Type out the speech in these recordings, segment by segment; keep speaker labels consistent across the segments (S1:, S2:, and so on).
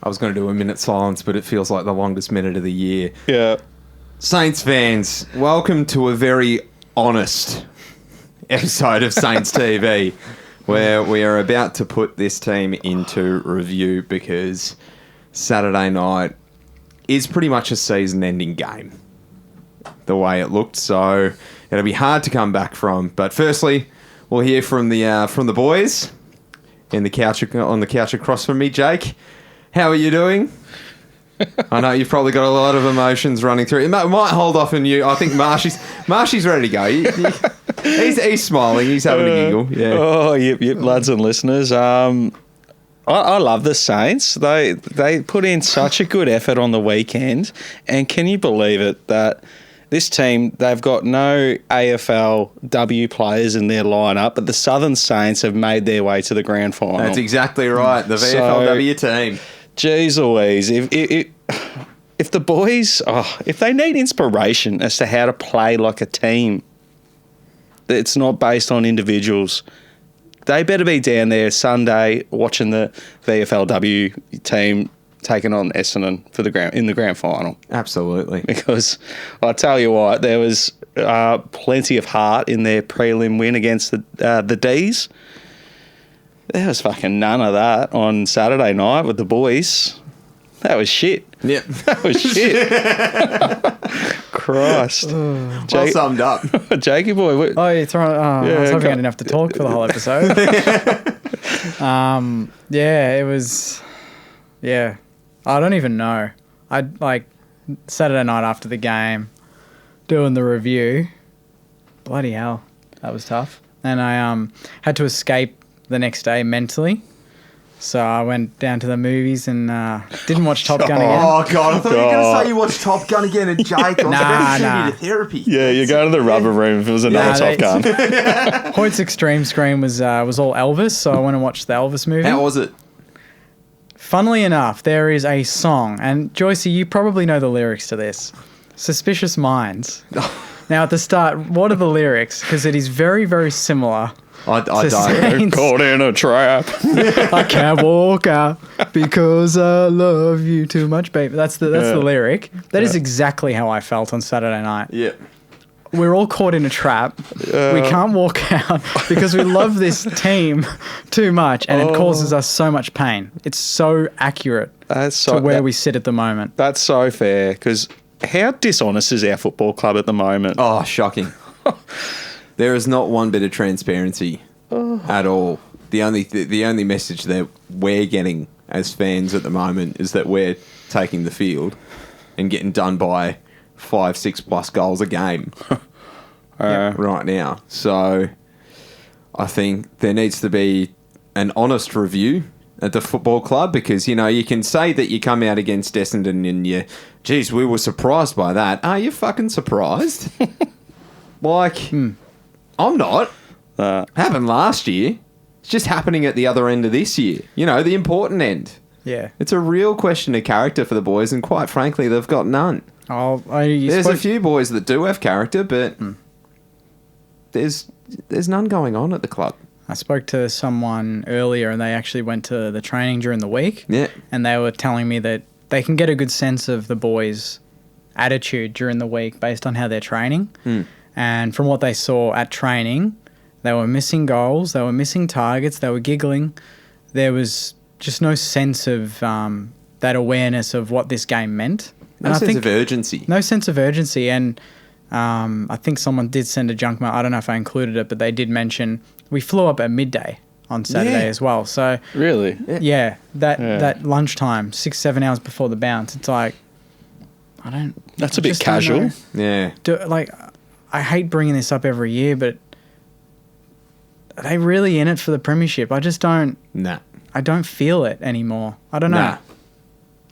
S1: I was going to do a minute silence, but it feels like the longest minute of the year.
S2: Yeah.
S1: Saints fans, welcome to a very honest episode of Saints TV, where we are about to put this team into review because Saturday night is pretty much a season-ending game, the way it looked. So it'll be hard to come back from. But firstly, we'll hear from the boys on the couch across from me. Jake, how are you doing? I know you've probably got a lot of emotions running through. It might hold off on you. I think Marshy's ready to go. He's smiling. He's having a giggle. Yeah.
S2: Oh, yep, lads and listeners. I love the Saints. They put in such a good effort on the weekend, and can you believe it that this team, they've got no AFLW players in their lineup, but the Southern Saints have made their way to the grand final.
S1: That's exactly right. The VFLW team.
S2: Jeez Louise, if the boys, if they need inspiration as to how to play like a team, it's not based on individuals, they better be down there Sunday watching the VFLW team taking on Essendon in the grand final.
S1: Absolutely.
S2: Because I tell you what, there was plenty of heart in their prelim win against the D's. There was fucking none of that on Saturday night with the boys. That was shit.
S1: Yep.
S2: That was shit. Christ.
S1: Well summed up.
S2: Jakey boy.
S3: You're throwing... I was hoping I didn't have to talk for the whole episode. It was... Yeah. I don't even know. Saturday night after the game, doing the review, bloody hell, that was tough. And I had to escape the next day mentally. So I went down to the movies and didn't watch Top Gun again.
S1: Oh, God. I thought you were going to say you watched Top Gun again and Jake. I was going to send you to therapy.
S2: Yeah, you go to the rubber room if it was another Top Gun.
S3: Hoyt's Extreme Screen was all Elvis, so I went and watched the Elvis movie.
S1: How was it?
S3: Funnily enough, there is a song, and Joycey, you probably know the lyrics to this. Suspicious Minds. Now, at the start, what are the lyrics? Because it is very, very similar.
S1: I don't.
S2: Caught in a trap.
S3: I can't walk out because I love you too much, baby. That's the lyric. That is exactly how I felt on Saturday night.
S1: Yeah.
S3: We're all caught in a trap. We can't walk out because we love this team too much, and it causes us so much pain. It's so accurate to where we sit at the moment.
S2: That's so fair, because how dishonest is our football club at the moment?
S1: Oh, shocking. There is not one bit of transparency at all. The only message that we're getting as fans at the moment is that we're taking the field and getting done by 5-6+ goals a game right now. So I think there needs to be an honest review at the football club, because, you can say that you come out against Essendon and geez, we were surprised by that. Are you fucking surprised? I'm not. Happened last year. It's just happening at the other end of this year. The important end.
S3: Yeah.
S1: It's a real question of character for the boys, and quite frankly, they've got none. There's a few boys that do have character, but there's none going on at the club.
S3: I spoke to someone earlier, and they actually went to the training during the week.
S1: Yeah.
S3: And they were telling me that they can get a good sense of the boys' attitude during the week based on how they're training. And from what they saw at training, they were missing goals, they were missing targets, they were giggling. There was just no sense of that awareness of what this game meant.
S1: No sense of urgency.
S3: No sense of urgency. And I think someone did send a junk mail. I don't know if I included it, but they did mention we flew up at midday on Saturday as well. So
S2: really?
S3: Yeah. That lunchtime, 6-7 hours before the bounce, it's like,
S2: That's a bit casual.
S1: Yeah.
S3: I hate bringing this up every year, but are they really in it for the premiership? I just don't.
S1: Nah.
S3: I don't feel it anymore. I don't know.
S1: Nah.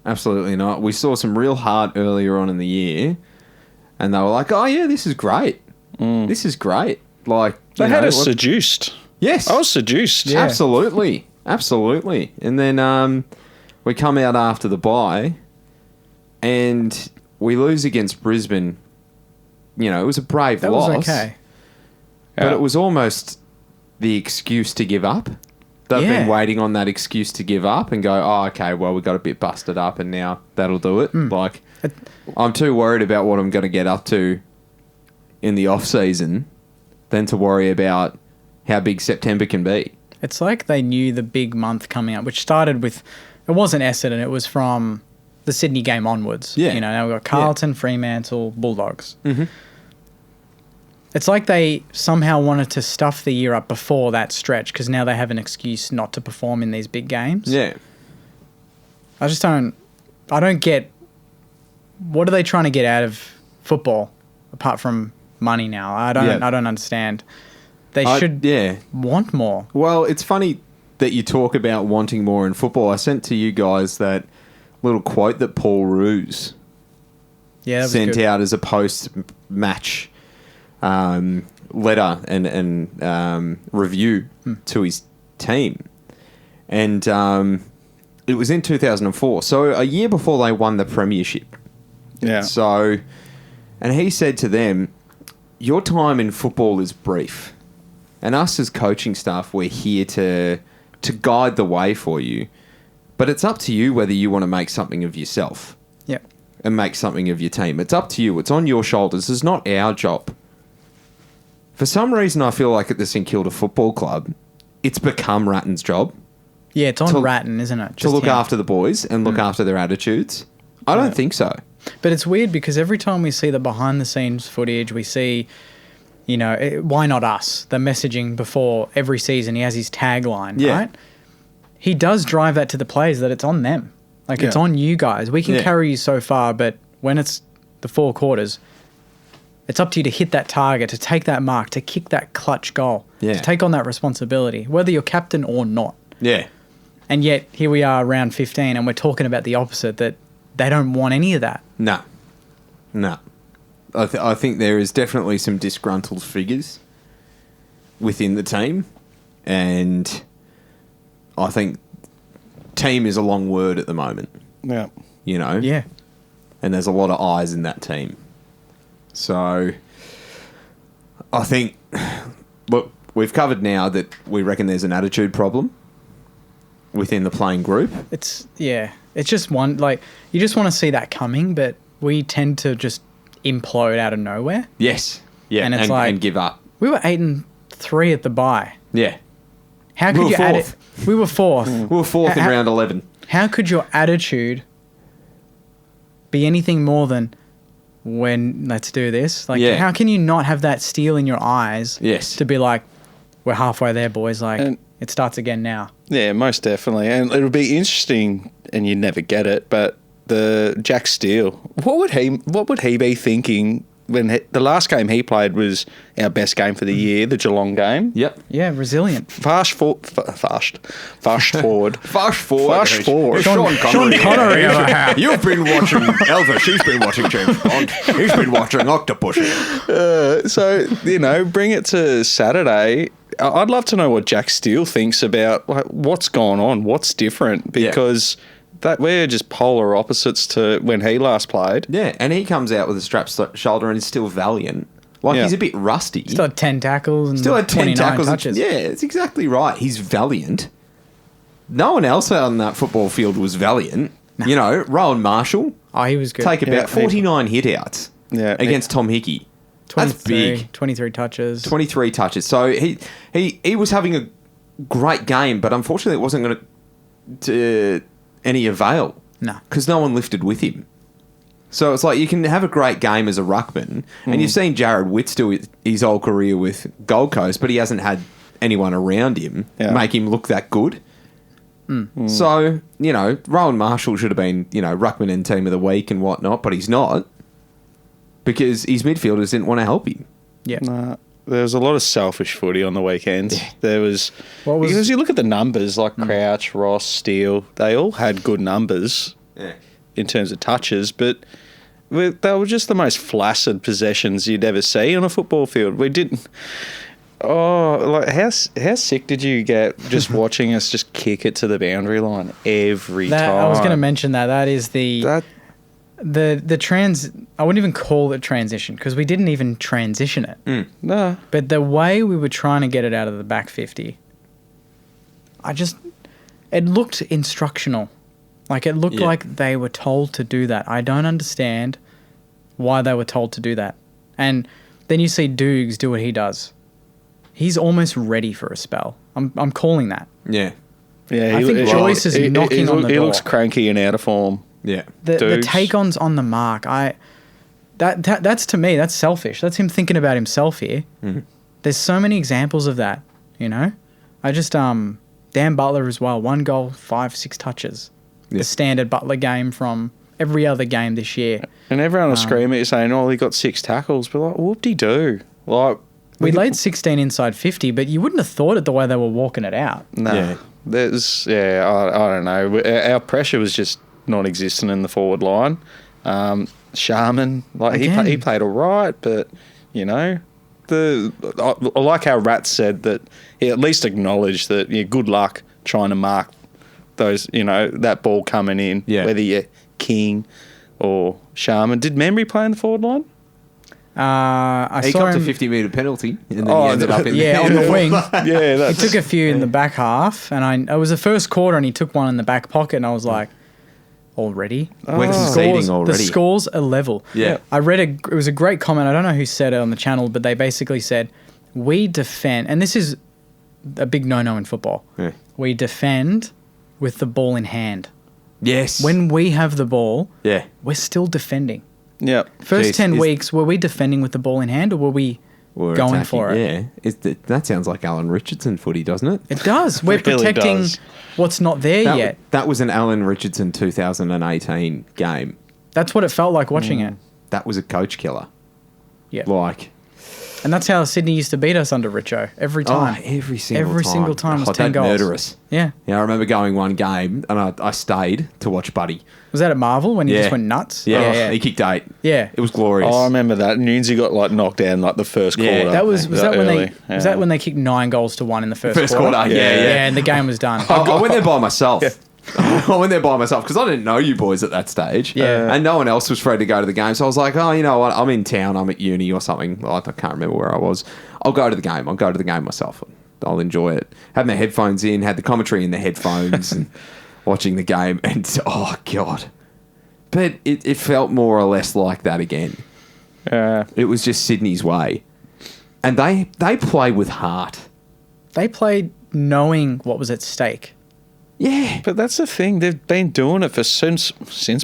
S1: Absolutely not. We saw some real heart earlier on in the year, and they were like, "Oh yeah, this is great. This is great."
S2: They had us seduced.
S1: Yes,
S2: I was seduced.
S1: Yeah. Absolutely. And then we come out after the bye, and we lose against Brisbane. It was a brave loss.
S3: That was okay.
S1: But it was almost the excuse to give up. They've been
S3: Yeah.
S1: waiting on that excuse to give up and go, oh, okay, well, we got a bit busted up and now that'll do it. Like, I'm too worried about what I'm going to get up to in the off-season than to worry about how big September can be.
S3: It's like they knew the big month coming up, which started with, it wasn't Essendon, it was from the Sydney game onwards.
S1: Yeah.
S3: You know, now we've got Carlton, Fremantle, Bulldogs.
S1: Mm-hmm.
S3: It's like they somehow wanted to stuff the year up before that stretch because now they have an excuse not to perform in these big games.
S1: Yeah.
S3: I don't get, what are they trying to get out of football apart from money now? I don't understand. They should want more.
S1: Well, it's funny that you talk about wanting more in football. I sent to you guys that little quote that Paul Roos sent out as a post-match letter and review to his team. And it was in 2004, so a year before they won the premiership.
S2: Yeah.
S1: So, and he said to them, your time in football is brief. And us as coaching staff, we're here to guide the way for you. But it's up to you whether you want to make something of yourself.
S3: Yeah.
S1: And make something of your team. It's up to you. It's on your shoulders. It's not our job. For some reason, I feel like at the St Kilda Football Club, it's become Ratton's job.
S3: Yeah, it's on Ratton, isn't it?
S1: To look after the boys and look after their attitudes. I don't think so.
S3: But it's weird because every time we see the behind-the-scenes footage, we see, you know, why not us? The messaging before every season, he has his tagline, right? He does drive that to the players that it's on them. Like, it's on you guys. We can carry you so far, but when it's the 4 quarters, it's up to you to hit that target, to take that mark, to kick that clutch goal, to take on that responsibility, whether you're captain or not.
S1: Yeah.
S3: And yet, here we are, round 15, and we're talking about the opposite, that they don't want any of that.
S1: No. I think there is definitely some disgruntled figures within the team, and I think team is a long word at the moment.
S2: Yeah.
S1: You know?
S3: Yeah.
S1: And there's a lot of eyes in that team. So, I think, look, we've covered now that we reckon there's an attitude problem within the playing group.
S3: It's just one, like, you just want to see that coming, but we tend to just implode out of nowhere.
S1: Yes. Yeah.
S3: And it's like,
S1: and give up.
S3: We were 8-3 at the bye.
S1: Yeah.
S3: How could you add it? We were fourth.
S1: We were fourth in round 11.
S3: How could your attitude be anything more than, when let's do this? Like, how can you not have that steel in your eyes?
S1: Yes.
S3: To be like, we're halfway there, boys. Like, it starts again now.
S2: Yeah, most definitely. And it'll be interesting, and you never get it, but the Jack Steele, what would he be thinking when the last game he played was our best game for the year, the Geelong game?
S1: Yep.
S3: Yeah, resilient.
S2: Fast forward.
S1: Fast forward.
S3: Sean Connery over here.
S1: You've been watching Elva. She's been watching James Bond. He's been watching Octopus.
S2: So, you know, bring it to Saturday. I'd love to know what Jack Steele thinks about, like, what's gone on, what's different, because that we're just polar opposites to when he last played.
S1: Yeah, and he comes out with a strapped shoulder and is still valiant. Like, he's a bit rusty.
S3: Still had 10 tackles and
S1: still had 10 tackles.
S3: touches.
S1: Yeah, it's exactly right. He's valiant. No one else on that football field was valiant. No. You know, Rowan Marshall.
S3: Oh, he was good.
S1: Take about 49 hit-outs against Tom Hickey. That's big.
S3: 23 touches.
S1: 23 touches. So he was having a great game, but unfortunately it wasn't going to any avail.
S3: No.
S1: Because no one lifted with him. So it's like you can have a great game as a ruckman, and you've seen Jared Witts do his whole career with Gold Coast, but he hasn't had anyone around him make him look that good. So, you know, Rowan Marshall should have been, you know, ruckman and team of the week and whatnot, but he's not. Because his midfielders didn't want to help him.
S3: Yeah.
S2: Nah, there was a lot of selfish footy on the weekend. There was... because you look at the numbers, like Crouch, Ross, Steele, they all had good numbers in terms of touches, but they were just the most flaccid possessions you'd ever see on a football field. We didn't... Oh, like how sick did you get just watching us just kick it to the boundary line every time?
S3: I was going to mention that. That is the I wouldn't even call it transition because we didn't even transition it.
S2: No.
S3: But the way we were trying to get it out of the back 50, it looked instructional. Like, it looked like they were told to do that. I don't understand why they were told to do that. And then you see Dukes do what he does. He's almost ready for a spell. I'm calling that.
S1: Yeah.
S2: Yeah,
S3: I think Joyce is knocking on the door.
S2: He looks cranky and out of form.
S1: Yeah.
S3: The take-ons on the mark, that's to me, that's selfish. That's him thinking about himself here.
S1: Mm-hmm.
S3: There's so many examples of that, you know? I just, Dan Butler as well, 1 goal, 5-6 touches.
S1: Yeah.
S3: The standard Butler game from every other game this year.
S2: And everyone will scream at you saying, he got 6 tackles. But like, whoop-de-doo. Like,
S3: We laid 16 inside 50, but you wouldn't have thought it the way they were walking it out.
S2: no.
S1: Yeah.
S2: I don't know. Our pressure was just non-existent in the forward line. Sharman, like
S3: Again.
S2: he played all right, but you know, I like how Rat said that he at least acknowledged that. Yeah, good luck trying to mark those. You know, that ball coming in.
S1: Yeah.
S2: Whether you're King or Sharman. Did Membry play in the forward line?
S3: I
S1: He
S3: saw
S1: got to
S3: him.
S1: 50-metre penalty, and then he ended up in
S3: Yeah, on the wing.
S2: Yeah,
S3: He
S2: that's,
S3: took a few in the back half, and it was the first quarter, and he took one in the back pocket, and I was like, already?
S1: We're conceding already.
S3: The scores are level.
S1: Yeah.
S3: I read it was a great comment. I don't know who said it on the channel, but they basically said, we defend, and this is a big no-no in football.
S1: Yeah.
S3: We defend with the ball in hand.
S1: Yes.
S3: When we have the ball,
S1: Yeah.
S3: we're still defending.
S2: yeah.
S3: First
S1: Jeez,
S3: 10 weeks, were we defending with the ball in hand, or were we
S1: We're
S3: going
S1: attacking.
S3: for it?
S1: Yeah. That sounds like Alan Richardson footy, doesn't it?
S3: It does. We're
S2: It really
S3: protecting
S2: does.
S3: what's not there yet.
S1: That was an Alan Richardson 2018 game.
S3: That's what it felt like watching it.
S1: That was a coach killer.
S3: Yeah.
S1: Like,
S3: And that's how Sydney used to beat us under Richo. Every time.
S1: every single time.
S3: Every single time was 10
S1: they'd
S3: goals.
S1: murder us.
S3: Yeah.
S1: Yeah, I remember going one game and I stayed to watch Buddy.
S3: Was that at Marvel when he
S1: Yeah.
S3: just went nuts?
S1: Yeah, he kicked 8.
S3: Yeah.
S1: It was glorious.
S2: Oh, I remember that. Nunesy got like knocked down like the first
S1: Yeah.
S2: quarter.
S3: That was that when
S2: early.
S3: they was that when they kicked 9 goals to 1 in the first
S1: First
S3: quarter?
S1: quarter, yeah.
S3: and the game was done.
S1: I went there by myself. I went there by myself because I didn't know you boys at that stage.
S3: Yeah.
S1: And no one else was free to go to the game. So I was like, oh, you know what? I'm in town. I'm at uni or something. Well, I can't remember where I was. I'll go to the game. I'll go to the game myself. I'll enjoy it. Had my headphones in, had the commentary in the headphones and watching the game. And, oh, God. But it felt more or less like that again. It was just Sydney's way. And they play with heart.
S3: They played knowing what was at stake.
S1: Yeah.
S2: But that's the thing. They've been doing it for since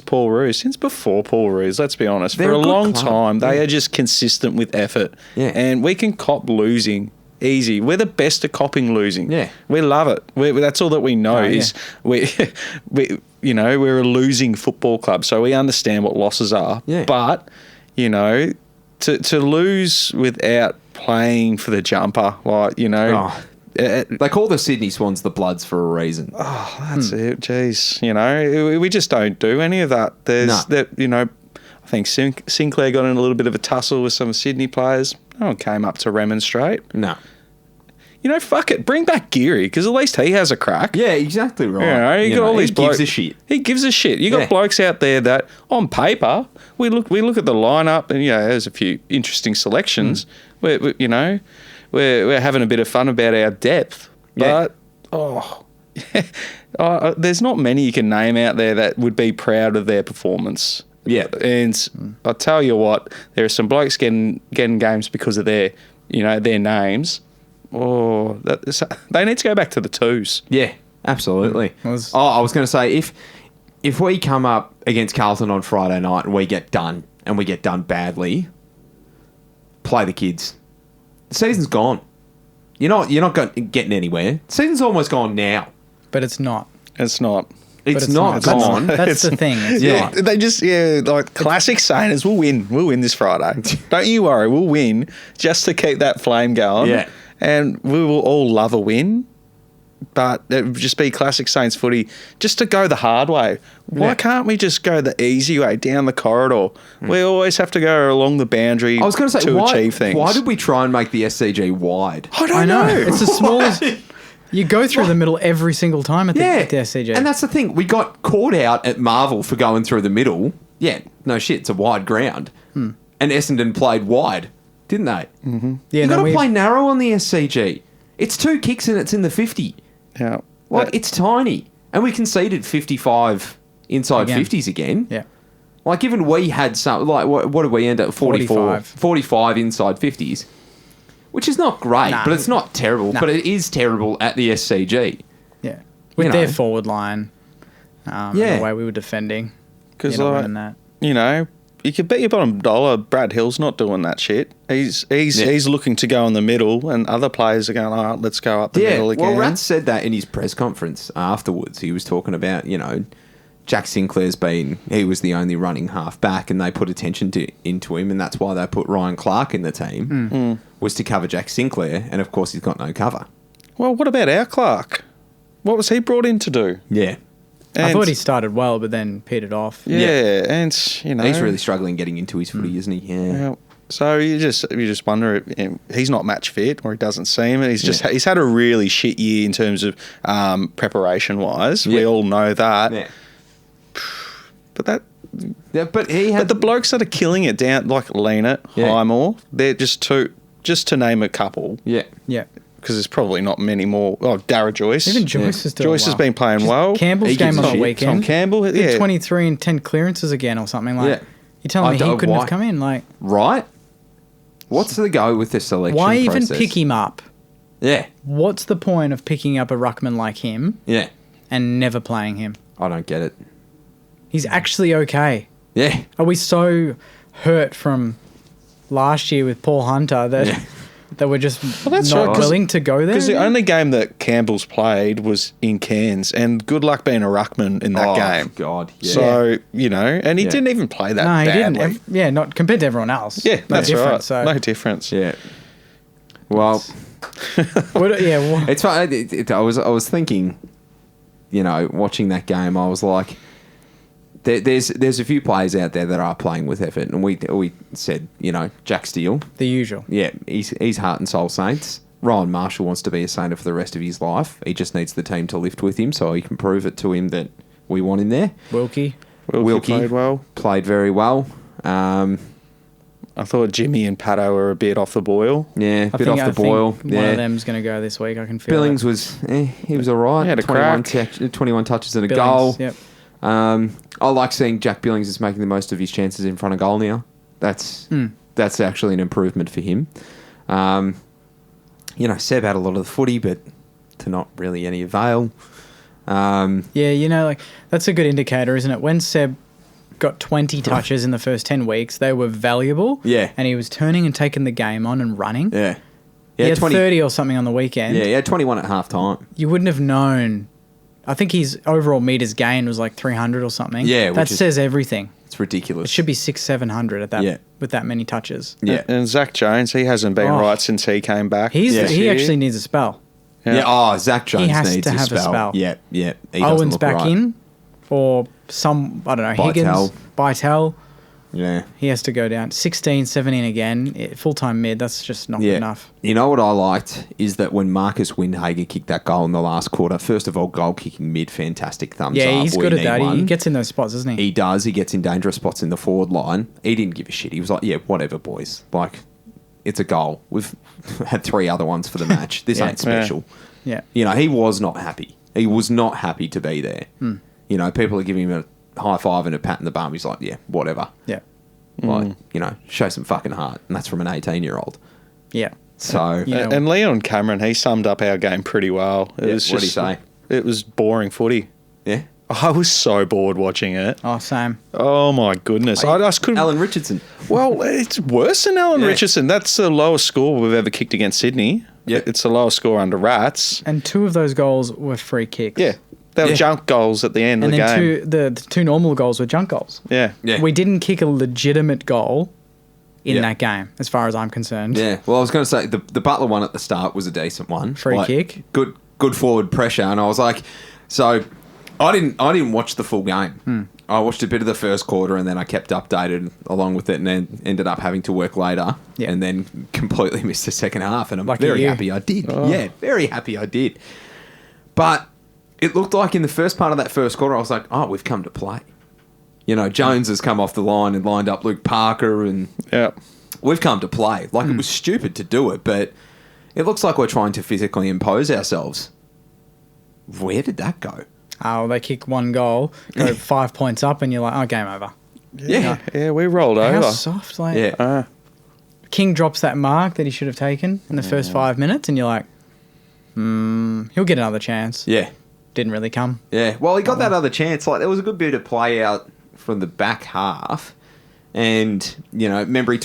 S2: Paul Roos, since before Paul Roos, let's be honest.
S1: They're
S2: for
S1: a
S2: a
S1: good
S2: long
S1: club.
S2: time, they
S1: Yeah.
S2: are just consistent with effort.
S1: Yeah.
S2: And we can cop losing easy. We're the best at copping losing.
S1: Yeah.
S2: We love it. That's all that we know
S3: Oh, yeah.
S2: is we're a losing football club, so we understand what losses are.
S1: Yeah.
S2: But, to lose without playing for the jumper,
S1: Oh. They call the Sydney Swans the Bloods for a reason.
S2: That's it. Jeez, we just don't do any of that. There's
S1: No.
S2: that. I think Sinclair got in a little bit of a tussle with some Sydney players. No one came up to remonstrate.
S1: No.
S2: Fuck it. Bring back Geary because at least he has a crack.
S1: Yeah, exactly right.
S2: You got all these
S1: he
S2: blokes.
S1: gives a shit.
S2: He gives a shit. You got
S1: Yeah.
S2: blokes out there that, on paper, we look at the lineup and there's a few interesting selections. We're having a bit of fun about our depth,
S1: Yeah.
S2: but there's not many you can name out there that would be proud of their performance.
S1: Yeah.
S2: And I'll tell you what, there are some blokes getting games because of their names. Oh, they need to go back to the twos.
S1: Yeah, absolutely.
S3: I was
S1: going to say, if we come up against Carlton on Friday night and we get done badly, play the kids. The season's gone. You're not getting anywhere. The season's almost gone now.
S3: But it's not.
S2: It's not.
S1: It's
S3: it's
S1: not
S3: not.
S1: gone.
S3: That's the thing. It's
S1: Yeah.
S3: not.
S2: They just like classic saying is we'll win this Friday. Don't you worry, we'll win just to keep that flame going.
S1: Yeah.
S2: And we will all love a win, but it would just be classic Saints footy just to go the hard way. Why
S1: Yeah.
S2: can't we just go the easy way down the corridor? We always have to go along the boundary
S1: I was going to say,
S2: achieve things.
S1: why did we try and make the SCG wide?
S2: I don't
S3: I know.
S2: know.
S3: It's the smallest. You go through the middle every single time at the SCG.
S1: And that's the thing. We got caught out at Marvel for going through the middle. Yeah, no shit. It's a wide ground. And Essendon played wide, didn't they?
S3: yeah,
S1: You
S3: no,
S1: got to play narrow on the SCG. It's 2 kicks and it's in the 50.
S2: Yeah.
S1: Like, it's tiny. And we conceded 55 inside
S3: Again.
S1: 50s again.
S3: Yeah.
S1: Like, even we had some, like, what did we end up? 45 inside 50s, which is not great,
S3: Nah.
S1: but it's not terrible.
S3: Nah.
S1: But it is terrible at the SCG.
S3: Yeah. With
S1: You
S3: their
S1: know.
S3: forward line, and
S1: Yeah.
S3: the way we were defending.
S2: Because
S3: You're not winning that.
S2: you know, you could bet your bottom dollar Brad Hill's not doing that shit. He's looking to go in the middle, and other players are going, all right, let's go up the middle again.
S1: Well, Rat said that in his press conference afterwards. He was talking about, Jack Sinclair's he was the only running half back, and they put attention into him, and that's why they put Ryan Clark in the team, was to cover Jack Sinclair, and of course he's got no cover.
S2: Well, what about our Clark? What was he brought in to do?
S1: Yeah.
S3: I
S2: And-
S3: thought he started well, but then petered off.
S2: Yeah, and
S1: He's really struggling getting into his footy, isn't he? Yeah.
S2: Yeah. So you just wonder if he's not match fit, or he doesn't seem it. He's had a really shit year in terms of preparation wise. We
S1: Yeah.
S2: all know that.
S1: Yeah.
S2: But
S1: But he had
S2: the blokes that are killing it down, like Leanert,
S1: Yeah.
S2: Highmore, they're just to name a couple,
S1: Yeah.
S3: Yeah.
S2: because there's probably not many more. Oh, Dara Joyce.
S3: Even Joyce is doing
S2: Joyce has
S3: well.
S2: been playing
S3: Just
S2: well.
S3: Campbell's
S1: He
S3: game
S1: gives
S3: on
S1: a
S3: the
S1: shit.
S3: weekend.
S2: Tom Campbell,
S3: He had
S2: yeah.
S3: 23 and 10 clearances again or something. Like,
S1: Yeah.
S3: you're telling me he couldn't
S1: why-
S3: have come in? Like,
S1: Right? What's the go with the selection
S3: why even
S1: process?
S3: pick him up?
S1: Yeah.
S3: What's the point of picking up a ruckman like him
S1: Yeah.
S3: and never playing him?
S1: I don't get it.
S3: He's actually okay.
S1: Yeah.
S3: Are we so hurt from last year with Paul Hunter that
S1: Yeah.
S3: that we're just
S2: that's
S3: not
S2: right, 'cause-
S3: willing to go there?
S2: Because the only game that Campbell's played was in Cairns, and good luck being a ruckman in that
S1: Oh,
S2: game.
S1: God. Yeah.
S2: So, and he
S1: Yeah.
S2: didn't even play that
S3: no, he
S2: badly.
S3: didn't. Not compared to everyone else.
S2: Yeah,
S3: no
S2: that's
S3: different,
S2: right.
S3: So,
S2: No difference.
S1: yeah. Well, it's fine. I was thinking, watching that game, I was like, there's a few players out there that are playing with effort, and we said, Jack Steele,
S3: the usual.
S1: yeah, he's heart and soul Saints. Ryan Marshall wants to be a Saint for the rest of his life. He just needs the team to lift with him, so he can prove it to him that we want him there.
S3: Wilkie.
S2: Wilkie played well.
S1: Played very well.
S2: I thought Jimmy and Pato were a bit off the boil.
S1: Yeah,
S3: I
S1: bit off the boil.
S3: One of them's going to go this week. I can feel
S1: Billings
S3: it.
S1: was, he was all right.
S2: He had a
S1: 21 touches and a
S3: Billings,
S1: goal.
S3: Yep.
S1: I like seeing Jack Billings is making the most of his chances in front of goal now. That's actually an improvement for him. Seb had a lot of the footy, but to not really any avail.
S3: Yeah, that's a good indicator, isn't it? When Seb got 20 touches in the first 10 weeks, they were valuable.
S1: Yeah.
S3: And he was turning and taking the game on and running.
S1: Yeah.
S3: He had 30 or something on the weekend.
S1: Yeah, he had 21 at half time.
S3: You wouldn't have known. I think his overall meters gained was like 300 or something.
S1: Yeah,
S3: that says everything.
S1: It's ridiculous.
S3: It should be 600-700 at that.
S1: Yeah.
S3: With that many touches.
S1: Yeah.
S2: And Zach Jones, he hasn't been
S3: Oh.
S2: right since he came back.
S3: He
S2: this year.
S3: actually needs a spell.
S1: Yeah. Oh, Zach Jones
S3: has
S1: needs
S3: to
S1: a
S3: have a
S1: spell.
S3: spell.
S1: Yeah, yeah. He doesn't
S3: Owen's
S1: look
S3: back
S1: right.
S3: in, or I don't know, Higgins, Bytel.
S1: Yeah.
S3: He has to go down. 16, 17 again, full-time mid. That's just not good enough.
S1: You know what I liked is that when Marcus Windhager kicked that goal in the last quarter, first of all, goal kicking mid, fantastic thumbs up.
S3: Yeah, he's
S1: We
S3: good at
S1: need
S3: that. He
S1: one.
S3: gets in those spots, doesn't he?
S1: He does. He gets in dangerous spots in the forward line. He didn't give a shit. He was like, yeah, whatever, boys. Like, it's a goal. We've had 3 other ones for the match. This
S3: Yeah.
S1: ain't special.
S3: Yeah.
S1: He was not happy. He was not happy to be there. People are giving him a high five and a pat in the bum. He's like, yeah, whatever.
S3: Yeah.
S1: Like, show some fucking heart. And that's from an 18-year-old.
S3: Yeah.
S1: So,
S3: Yeah.
S2: And Leon Cameron, he summed up our game pretty well. It
S1: Yeah,
S2: was
S1: what'd
S2: just,
S1: he say?
S2: It was boring footy.
S1: yeah.
S2: I was so bored watching it.
S3: Oh, same.
S2: Oh my goodness! I just couldn't.
S1: Alan Richardson.
S2: Well, it's worse than Alan
S1: Yeah.
S2: Richardson. That's the lowest score we've ever kicked against Sydney.
S1: Yeah.
S2: It's the lowest score under Rats.
S3: And 2 of those goals were free kicks.
S2: Yeah, they were
S1: Yeah.
S2: junk goals at the end
S3: And
S2: of the
S3: then
S2: game.
S3: the 2 normal goals were junk goals.
S2: Yeah,
S1: Yeah.
S3: We didn't kick a legitimate goal in
S1: Yeah.
S3: that game, as far as I'm concerned.
S1: Yeah. Well, I was going to say the Butler one at the start was a decent one.
S3: Free kick.
S1: Good forward pressure. And I was like, so I didn't watch the full game. I watched a bit of the first quarter and then I kept updated along with it and then ended up having to work later
S3: Yeah.
S1: and then completely missed the second half. And I'm
S3: Lucky
S1: very
S3: you.
S1: happy I did. Yeah, very happy I did. But it looked like in the first part of that first quarter, I was like, oh, we've come to play. Jones has come off the line and lined up Luke Parker and
S2: yeah.
S1: we've come to play. Like, it was stupid to do it, but it looks like we're trying to physically impose ourselves. Where did that go?
S3: Oh, they kick one goal, go 5 points up, and you're like, oh, game over.
S2: Yeah, we rolled
S3: How
S2: over.
S3: soft, like.
S1: Yeah.
S3: King drops that mark that he should have taken in the first 5 minutes, and you're like, he'll get another chance.
S1: Yeah.
S3: Didn't really come.
S1: Yeah. Well, he got that other chance. Like, there was a good bit of play out from the back half. And, remember he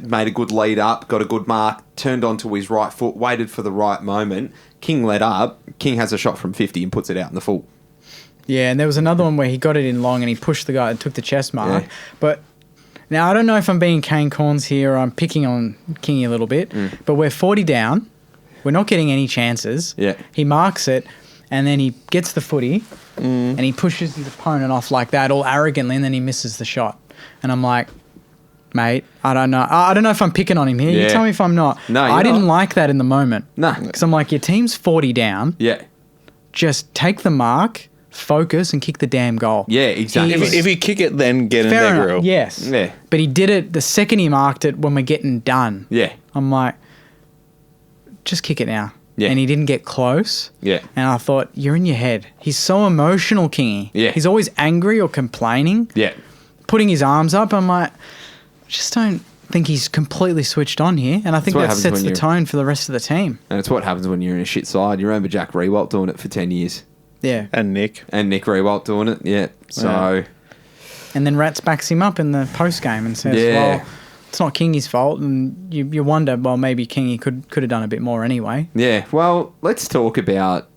S1: made a good lead up, got a good mark, turned onto his right foot, waited for the right moment. King led up. King has a shot from 50 and puts it out in the full.
S3: Yeah, and there was another one where he got it in long and he pushed the guy and took the chest mark.
S1: Yeah.
S3: But now I don't know if I'm being cane corns here or I'm picking on Kingy a little bit, but we're 40 down. We're not getting any chances.
S1: Yeah.
S3: He marks it and then he gets the footy and he pushes his opponent off like that all arrogantly and then he misses the shot. And I'm like, mate, I don't know. I don't know if I'm picking on him here.
S1: Yeah.
S3: You tell me if I'm not.
S1: No, you're
S3: I didn't
S1: not.
S3: like that in the moment.
S1: No.
S3: Because I'm like, your team's 40 down.
S1: Yeah.
S3: Just take the mark, focus, and kick the damn goal.
S1: Yeah, exactly.
S2: If you kick it, then get in
S3: Fair
S2: their
S3: enough.
S2: grill.
S3: Yes.
S1: Yeah.
S3: But he did it the second he marked it when we're getting done.
S1: Yeah.
S3: I'm like, just kick it now.
S1: Yeah.
S3: And he didn't get close.
S1: Yeah.
S3: And I thought, you're in your head. He's so emotional, Kingy.
S1: Yeah.
S3: He's always angry or complaining.
S1: Yeah.
S3: Putting his arms up. I'm like, just don't think he's completely switched on here. And I think
S1: what
S3: that
S1: happens
S3: sets
S1: when
S3: the
S1: you're-
S3: tone for the rest of the team.
S1: And it's what happens when you're in a shit side. You remember Jack Rewalt doing it for 10 years.
S3: Yeah.
S2: And Nick.
S1: And Nick Rewalt doing it. Yeah. So,
S3: And then Rats backs him up in the post game and says,
S1: Yeah.
S3: well, it's not Kingy's fault. And you wonder, well, maybe Kingy could have done a bit more anyway.
S1: yeah. Well, let's talk about,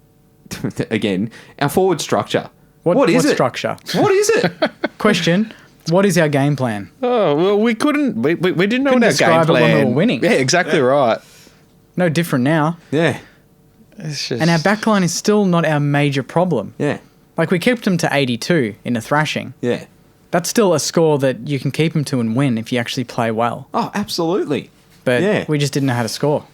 S1: again, our forward structure. What is it?
S3: Structure?
S1: What is it?
S3: Question, what is our game plan?
S2: Oh, well, we couldn't. We didn't know
S3: Couldn't
S2: what our game
S3: describe it when we
S2: plan.
S3: were winning.
S2: Yeah, exactly right.
S3: No different now.
S1: Yeah.
S2: It's just,
S3: And our backline is still not our major problem.
S1: Yeah.
S3: Like, we kept them to 82 in a thrashing.
S1: Yeah.
S3: That's still a score that you can keep them to and win if you actually play well.
S1: Oh, absolutely.
S3: But
S1: Yeah.
S3: we just didn't know how to score.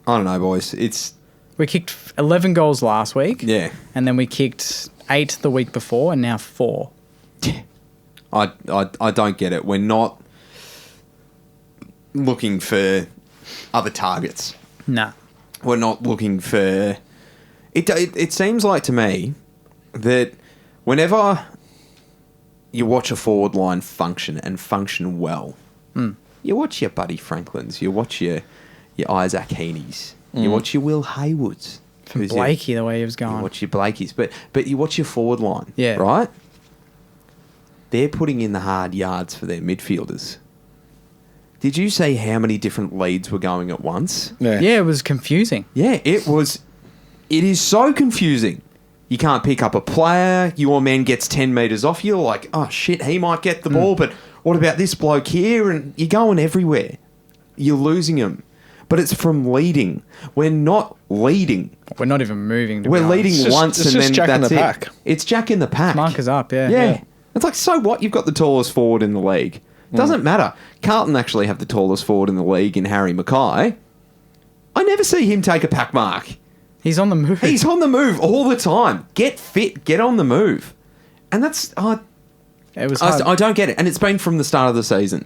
S1: I don't know, boys. It's,
S3: We kicked 11 goals last week.
S1: yeah.
S3: And then we kicked 8 the week before and now 4.
S1: I don't get it. We're not looking for other targets.
S3: Nah.
S1: We're not looking for... It seems like to me that whenever you watch a forward line function and function well, you watch your Buddy Franklins, you watch your Isaac Heaney's, you watch your Will Haywoods.
S3: From
S1: who's your-
S3: Blakey, the way he was
S1: You
S3: going.
S1: watch your Blakeys, but you watch your forward line,
S3: Yeah.
S1: right? They're putting in the hard yards for their midfielders. Did you see how many different leads were going at once?
S2: yeah.
S3: Yeah, it was confusing.
S1: Yeah, it was. It is so confusing. You can't pick up a player. Your man gets 10 metres off you. Like, oh shit, he might get the ball, but what about this bloke here? And you're going everywhere. You're losing them. But it's from leading. We're not leading.
S3: We're not even moving. To
S1: We're
S3: be honest.
S1: leading
S2: It's just-
S1: once
S2: it's
S1: and
S2: just
S1: then
S2: Jack in
S1: that's
S2: the
S1: it.
S2: pack.
S1: It's Jack in the pack.
S3: Markers up, yeah.
S1: Yeah. It's like, so what? You've got the tallest forward in the league. Doesn't matter. Carlton actually have the tallest forward in the league in Harry Mackay. I never see him take a pack mark.
S3: He's on the move.
S1: He's on the move all the time. Get fit, get on the move. And that's...
S3: It was hard.
S1: I don't get it. And it's been from the start of the season.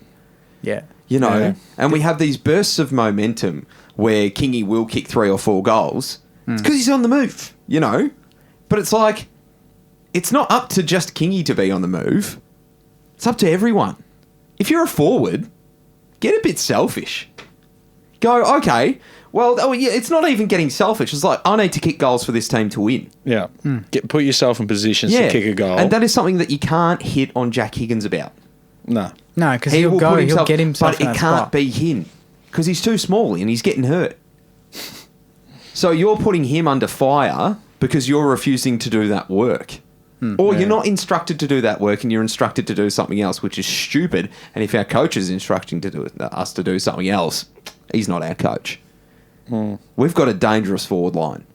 S3: Yeah.
S1: You know?
S2: Yeah.
S1: And we have these bursts of momentum where Kingy will kick 3 or 4 goals. It's because he's on the move, you know? But it's like... It's not up to just Kingy to be on the move. It's up to everyone. If you're a forward, get a bit selfish. Go, okay, well, oh yeah, it's not even getting selfish. It's like, I need to kick goals for this team to win.
S2: Yeah. Put yourself in positions to kick a goal.
S1: And that is something that you can't hit on Jack Higgins about.
S2: No.
S3: No, because
S1: He
S3: he'll
S1: will
S3: go.
S1: put
S3: He'll get himself
S1: but
S3: in
S1: it
S3: that
S1: can't
S3: spot.
S1: be him because he's too small and he's getting hurt. So you're putting him under fire because you're refusing to do that work. Or
S3: yeah.
S1: you're not instructed to do that work and you're instructed to do something else, which is stupid. And if our coach is instructing us to do something else, he's not our coach. We've got a dangerous forward line.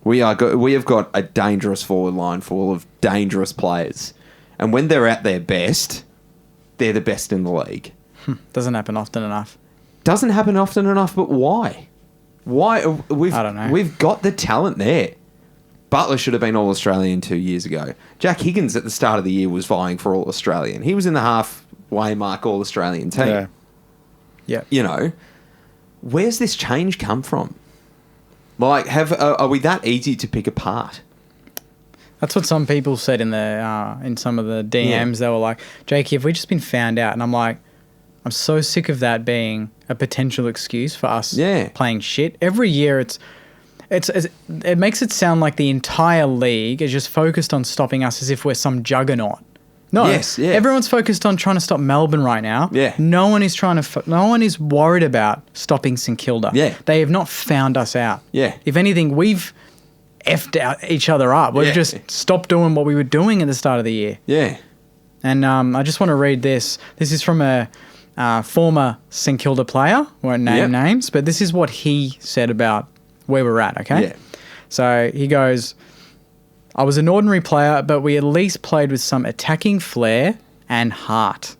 S1: We have got a dangerous forward line full of dangerous players. And when they're at their best, they're the best in the league.
S3: Doesn't happen often enough.
S1: Doesn't happen often enough, but why? Why?
S3: I don't know.
S1: We've got the talent there. Butler should have been All-Australian 2 years ago. Jack Higgins at the start of the year was vying for All-Australian. He was in the halfway mark All-Australian team.
S2: Yeah.
S3: Yeah.
S1: You know, where's this change come from? Like, are we that easy to pick apart?
S3: That's what some people said in some of the DMs. They were like, Jakey, have we just been found out? And I'm like, I'm so sick of that being a potential excuse for us playing shit. Every year it makes it sound like the entire league is just focused on stopping us as if we're some juggernaut. No, everyone's focused on trying to stop Melbourne right now.
S1: Yeah.
S3: No one is no one is worried about stopping St Kilda.
S1: Yeah.
S3: They have not found us out.
S1: Yeah.
S3: If anything, we've effed out each other up. We've just stopped doing what we were doing at the start of the year.
S1: Yeah.
S3: And I just want to read this. This is from a former St Kilda player. Won't name names, but this is what he said about where we're at, okay?
S1: Yeah.
S3: So he goes, I was an ordinary player, but we at least played with some attacking flair and heart.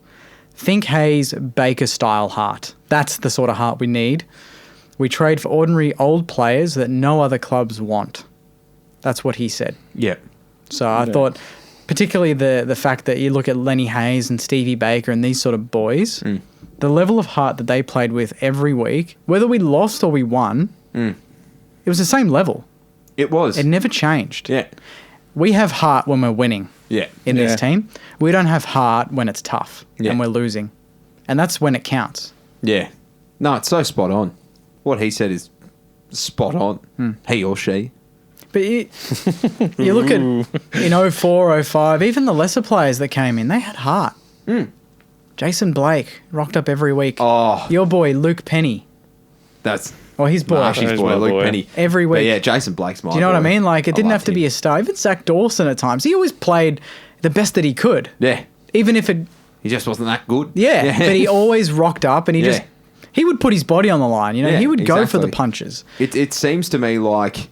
S3: Think Hayes Baker-style heart. That's the sort of heart we need. We trade for ordinary old players that no other clubs want. That's what he said.
S1: Yeah.
S3: So I thought, particularly the fact that you look at Lenny Hayes and Stevie Baker and these sort of boys, the level of heart that they played with every week, whether we lost or we won, it was the same level.
S1: It was.
S3: It never changed.
S1: Yeah.
S3: We have heart when we're winning in this team. We don't have heart when it's tough and we're losing. And that's when it counts.
S1: Yeah. No, it's so spot on. What he said is spot on. He or she.
S3: But you look at in 04, 05, even the lesser players that came in, they had heart. Jason Blake rocked up every week.
S1: Oh.
S3: Your boy, Luke Penny.
S1: That's...
S3: Or his boy.
S1: Marshy's boy, Luke Penny.
S3: Every week.
S1: But yeah, Jason Blake's my
S3: Do you know what I
S1: boy.
S3: mean? Like, it didn't have to be a star. Even Zach Dawson at times. He always played the best that he could.
S1: Yeah.
S3: Even if it...
S1: He just wasn't that good.
S3: Yeah. But he always rocked up and he would put his body on the line. You know, he would go for the punches.
S1: It seems to me like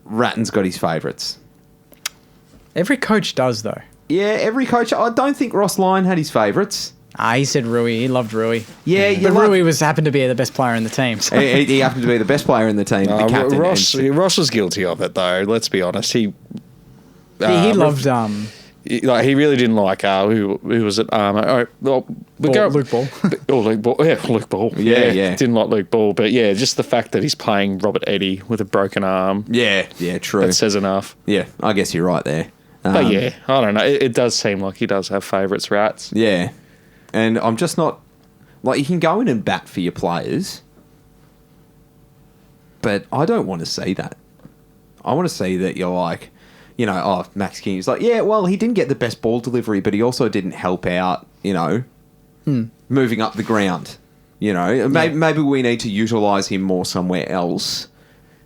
S1: Ratton's got his favourites.
S3: Every coach does, though.
S1: Yeah, every coach. I don't think Ross Lyon had his favourites.
S3: He said Rui. He loved Rui.
S1: Yeah,
S3: but Rui happened to be the best player in the team. So.
S1: He happened to be the best player in the team. The captain.
S2: Ross was guilty of it, though. Let's be honest. He
S3: loved...
S2: he really didn't like who was it? Luke Ball.
S3: Luke Ball.
S2: Luke Ball. Yeah, Luke Ball.
S1: Yeah.
S2: Didn't like Luke Ball, but yeah, just the fact that he's playing Robert Eddy with a broken arm.
S1: Yeah, true.
S2: That says enough.
S1: Yeah, I guess you're right there.
S2: But yeah, I don't know. It does seem like he does have favourites, Rats.
S1: Yeah, and I'm just not like you can go in and bat for your players, but I don't want to see that. I want to see that you're like, you know, Max King is like, yeah, well, he didn't get the best ball delivery, but he also didn't help out, you know, moving up the ground. You know, maybe we need to utilise him more somewhere else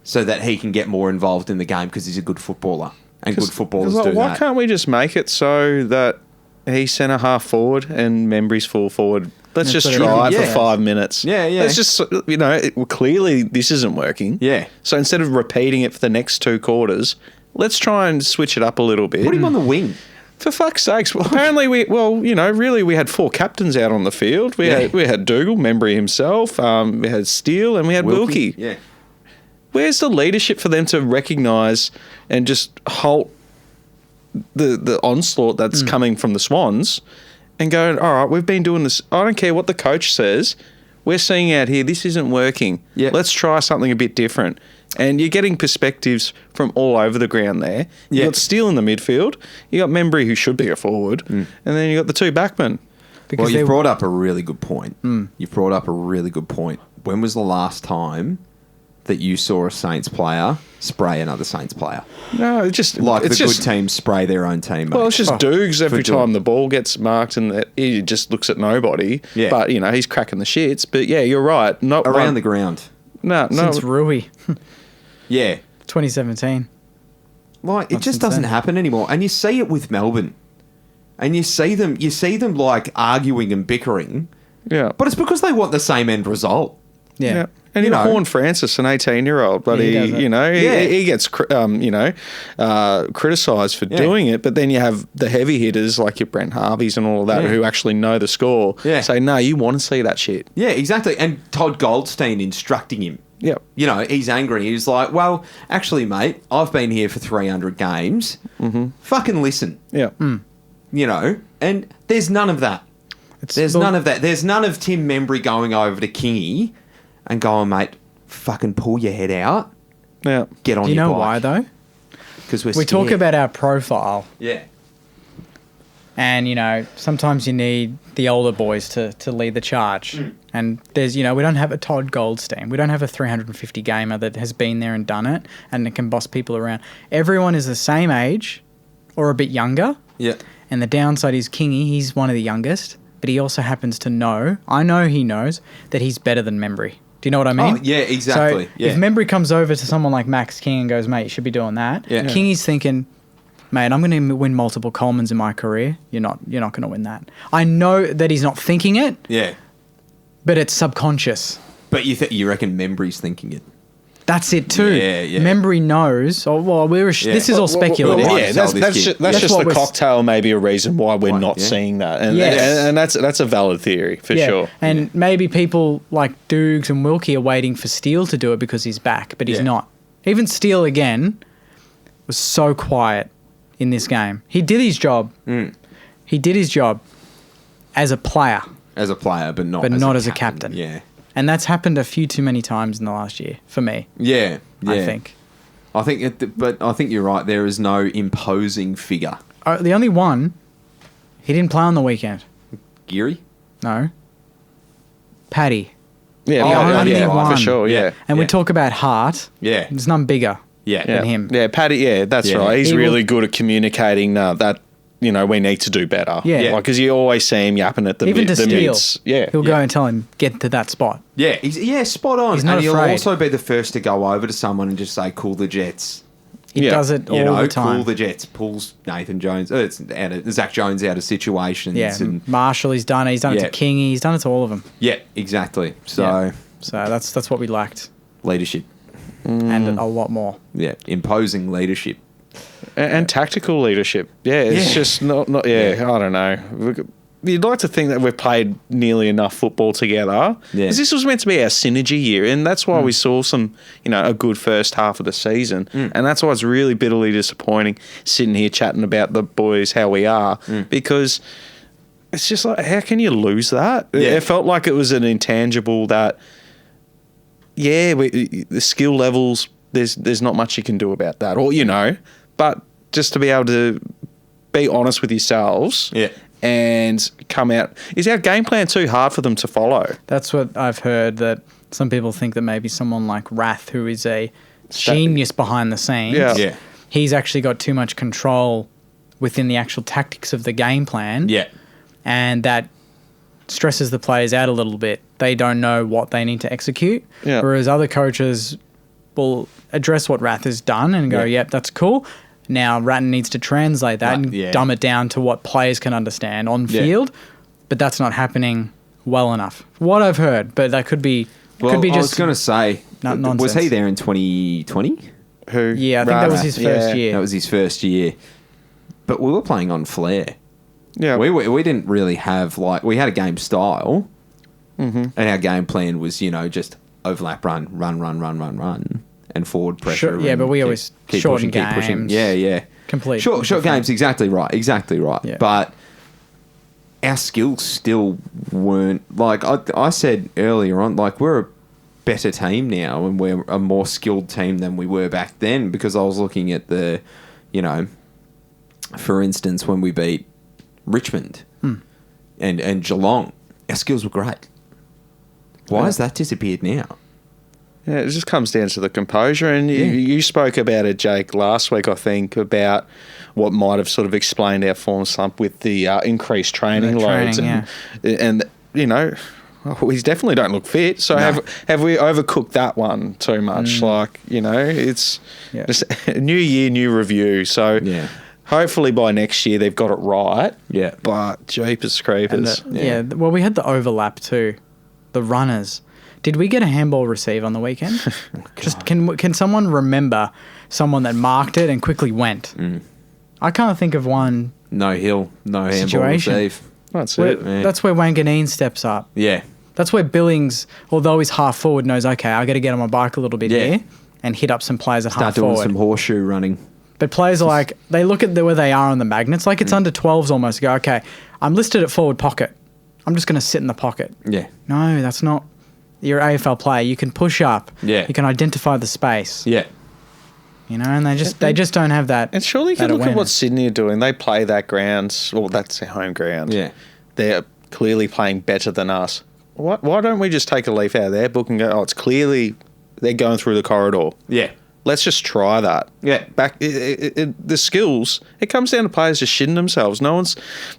S1: so that he can get more involved in the game because he's a good footballer and good footballers do that.
S2: Why can't we just make it so that he's centre half forward and Membry's full forward? Let's just try it for 5 minutes.
S1: Yeah.
S2: Let's just, you know, clearly this isn't working.
S1: Yeah.
S2: So instead of repeating it for the next 2 quarters, let's try and switch it up a little bit.
S1: Put him on the wing.
S2: For fuck's sakes. Well, apparently we had 4 captains out on the field. We had Dougal, Membry himself, we had Steele, and we had Wilkie.
S1: Yeah.
S2: Where's the leadership for them to recognise and just halt the onslaught that's coming from the Swans and go, all right, we've been doing this. I don't care what the coach says. We're seeing out here, this isn't working.
S1: Yeah.
S2: Let's try something a bit different. And you're getting perspectives from all over the ground there. You got Steele in the midfield. You got Membry, who should be a forward. And then you got the 2 backmen.
S1: Well, you've brought up a really good point. You've brought up a really good point. When was the last time that you saw a Saints player spray another Saints player?
S2: No, it's just...
S1: Like the good teams spray their own team.
S2: Well, it's just Doogs every time the ball gets marked and he just looks at nobody. Yeah. But, you know, he's cracking the shits. But, yeah, you're right. Not
S1: around the ground.
S2: No.
S3: Since Rui.
S1: Yeah.
S3: 2017.
S1: Like, it just doesn't happen anymore. And you see it with Melbourne. And you see them like arguing and bickering.
S2: Yeah.
S1: But it's because they want the same end result.
S3: Yeah.
S2: And you know, Horn Francis, an 18-year-old, but he gets criticised for doing it. But then you have the heavy hitters like your Brent Harveys and all of that who actually know the score.
S1: Yeah.
S2: Say, no, you want to see that shit.
S1: Yeah, exactly. And Todd Goldstein instructing him.
S2: Yeah.
S1: You know, he's angry. He's like, well, actually, mate, I've been here for 300 games. Fucking listen.
S2: Yeah.
S1: You know, and there's none of that. There's none of that. There's none of Tim Membry going over to Kingy and going, mate, fucking pull your head out,
S2: Yeah.
S1: get on
S3: Do you
S1: your
S3: know
S1: bike.
S3: why though?
S1: Because we're
S3: We talk
S1: scared.
S3: about our profile,
S1: Yeah.
S3: and sometimes you need the older boys to lead the charge. And there's we don't have a Todd Goldstein, we don't have a 350 gamer that has been there and done it and it can boss people around. Everyone is the same age or a bit younger.
S1: Yeah.
S3: And the downside is Kingy, he's one of the youngest, but he also happens to know, I know he knows, that he's better than Membry. Do you know what I mean?
S1: Oh, yeah, exactly.
S3: So
S1: Yeah.
S3: if Membry comes over to someone like Max King and goes, mate, you should be doing that,
S1: Yeah.
S3: Kingy's thinking, mate, I'm going to win multiple Colemans in my career. You're not going to win that. I know that he's not thinking it,
S1: Yeah.
S3: but it's subconscious.
S1: But you reckon Membry's thinking it?
S3: That's it too.
S1: Yeah, yeah.
S3: Membry knows. Oh, well, this is all speculative.
S1: well,
S2: Yeah,
S1: Tell
S2: that's,
S1: this
S2: that's,
S1: kid.
S2: just,
S3: That's
S2: just
S3: what
S2: the
S3: we're-
S2: cocktail, maybe a reason why we're
S1: Why,
S2: not
S1: yeah.
S2: seeing that. And,
S3: Yes.
S2: and that's a valid theory, for
S3: Yeah,
S2: sure.
S3: and maybe people like Dukes and Wilkie are waiting for Steele to do it because he's back, but he's
S1: Yeah.
S3: not. Even Steele, again, was so quiet in this game. He did his job. He did his job as a player,
S1: As a player, but not
S3: as a captain.
S1: Yeah.
S3: and that's happened a few too many times in the last year for me,
S1: Yeah. Yeah.
S3: I think.
S1: I think you're right. There is no imposing figure.
S3: The only one, he didn't play on the weekend.
S1: Geary?
S3: No. Paddy.
S2: Yeah,
S3: The only
S2: yeah,
S3: one.
S2: for sure, yeah.
S3: And we
S1: Yeah.
S3: talk about heart.
S1: Yeah.
S3: There's none bigger.
S1: Yeah.
S3: than him.
S2: Yeah, Paddy, yeah, that's
S1: Yeah.
S2: right. He's
S3: He will-
S2: really good at communicating that, we need to do better.
S3: Yeah.
S1: Yeah.
S2: Because you always see him yapping at the,
S3: Even to
S2: the
S3: Steele.
S2: mids. Yeah.
S3: He'll go and tell him, get to that spot.
S1: Yeah. Spot on.
S3: He's not
S1: and he'll
S3: afraid.
S1: also be the first to go over to someone and just say, cool the Jets.
S3: He
S2: Yeah.
S3: does it
S1: You
S3: all
S1: know,
S3: the time.
S1: cool the Jets. Pulls Nathan Jones. Zach Jones out of situations.
S3: Yeah,
S1: And,
S3: Marshall, he's done it. He's done it
S1: Yeah.
S3: to Kingy. He's done it to all of them.
S1: yeah, exactly. So,
S3: Yeah. So that's what we lacked,
S1: leadership.
S3: and a lot more.
S1: Yeah. Imposing leadership.
S2: And tactical leadership. Yeah, it's
S1: Yeah.
S2: just not, I don't know. You'd like to think that we've played nearly enough football together.
S1: Yeah.
S2: 'Cause this was meant to be our synergy year, and that's why we saw some, a good first half of the season. And that's why it's really bitterly disappointing sitting here chatting about the boys, how we are, because it's just like, how can you lose that?
S1: Yeah.
S2: It felt like it was an intangible that, the skill levels, there's not much you can do about that, or but just to be able to be honest with yourselves,
S1: Yeah.
S2: and come out. Is our game plan too hard for them to follow?
S3: That's what I've heard, that some people think that maybe someone like Rath, who is a genius behind the scenes,
S2: Yeah.
S1: Yeah.
S3: he's actually got too much control within the actual tactics of the game plan.
S1: Yeah.
S3: And that stresses the players out a little bit. They don't know what they need to execute.
S2: Yeah.
S3: Whereas other coaches will address what Rath has done and go,
S1: Yeah.
S3: yep, that's cool. Now Ratton needs to translate that
S1: Right,
S3: and
S1: yeah.
S3: dumb it down to what players can understand on
S1: Yeah.
S3: field. But that's not happening well enough. What I've heard, but that could be
S1: Well,
S3: could be
S1: I was
S3: just
S1: going to say, was
S3: nonsense.
S1: he there in 2020?
S2: Who?
S3: Yeah, I think that was his first year.
S1: That was his first year. But we were playing on flair.
S2: Yeah.
S1: We didn't really have, we had a game style, and our game plan was, just overlap, run, and forward pressure.
S3: Sure, yeah,
S1: and
S3: but we always shorten games.
S1: Yeah, yeah.
S3: Complete.
S1: Short games, exactly right.
S3: Yeah.
S1: But our skills still weren't, I said earlier on, we're a better team now, and we're a more skilled team than we were back then, because I was looking at the, for instance, when we beat Richmond and Geelong, our skills were great. Why has that disappeared now?
S2: Yeah, it just comes down to the composure. And
S1: Yeah.
S2: you spoke about it, Jake, last week, I think, about what might have sort of explained our form slump with the increased training
S3: The
S2: loads.
S3: training,
S2: And we definitely don't look fit. So
S1: No.
S2: have we overcooked that one too much? It's
S3: Yeah.
S2: just a new year, new review. So
S1: Yeah.
S2: hopefully by next year they've got it right.
S1: Yeah.
S2: But jeepers
S3: And
S2: creepers.
S3: well, we had the overlap too, the runners. Did we get a handball receive on the weekend? Just can someone remember someone that marked it and quickly went? I can't think of one.
S1: No hill, no handball
S3: Situation.
S1: receive.
S2: That's
S3: Where,
S2: it.
S1: Yeah.
S3: That's where Wanganeen steps up.
S1: Yeah.
S3: That's where Billings, although he's half forward, knows, okay, I got to get on my bike a little bit
S1: Yeah.
S3: here and hit up some players at
S1: Start
S3: half
S1: doing
S3: forward.
S1: some horseshoe running.
S3: But players are they look at where they are on the magnets, it's under 12s almost. Go, okay, I'm listed at forward pocket. I'm just going to sit in the pocket.
S1: Yeah.
S3: No, that's not you're an AFL player. You can push up.
S1: Yeah.
S3: You can identify the space.
S1: Yeah.
S3: You know, and they just don't have that.
S2: And surely you
S3: that
S2: can look at what
S3: awareness.
S2: Sydney are doing. They play that ground. Well, that's their home ground.
S1: Yeah.
S2: They're clearly playing better than us. Why don't we just take a leaf out of their book and go, oh, it's clearly they're going through the corridor.
S1: Yeah.
S2: Let's just try that.
S1: Yeah.
S2: The skills, it comes down to players just shitting themselves.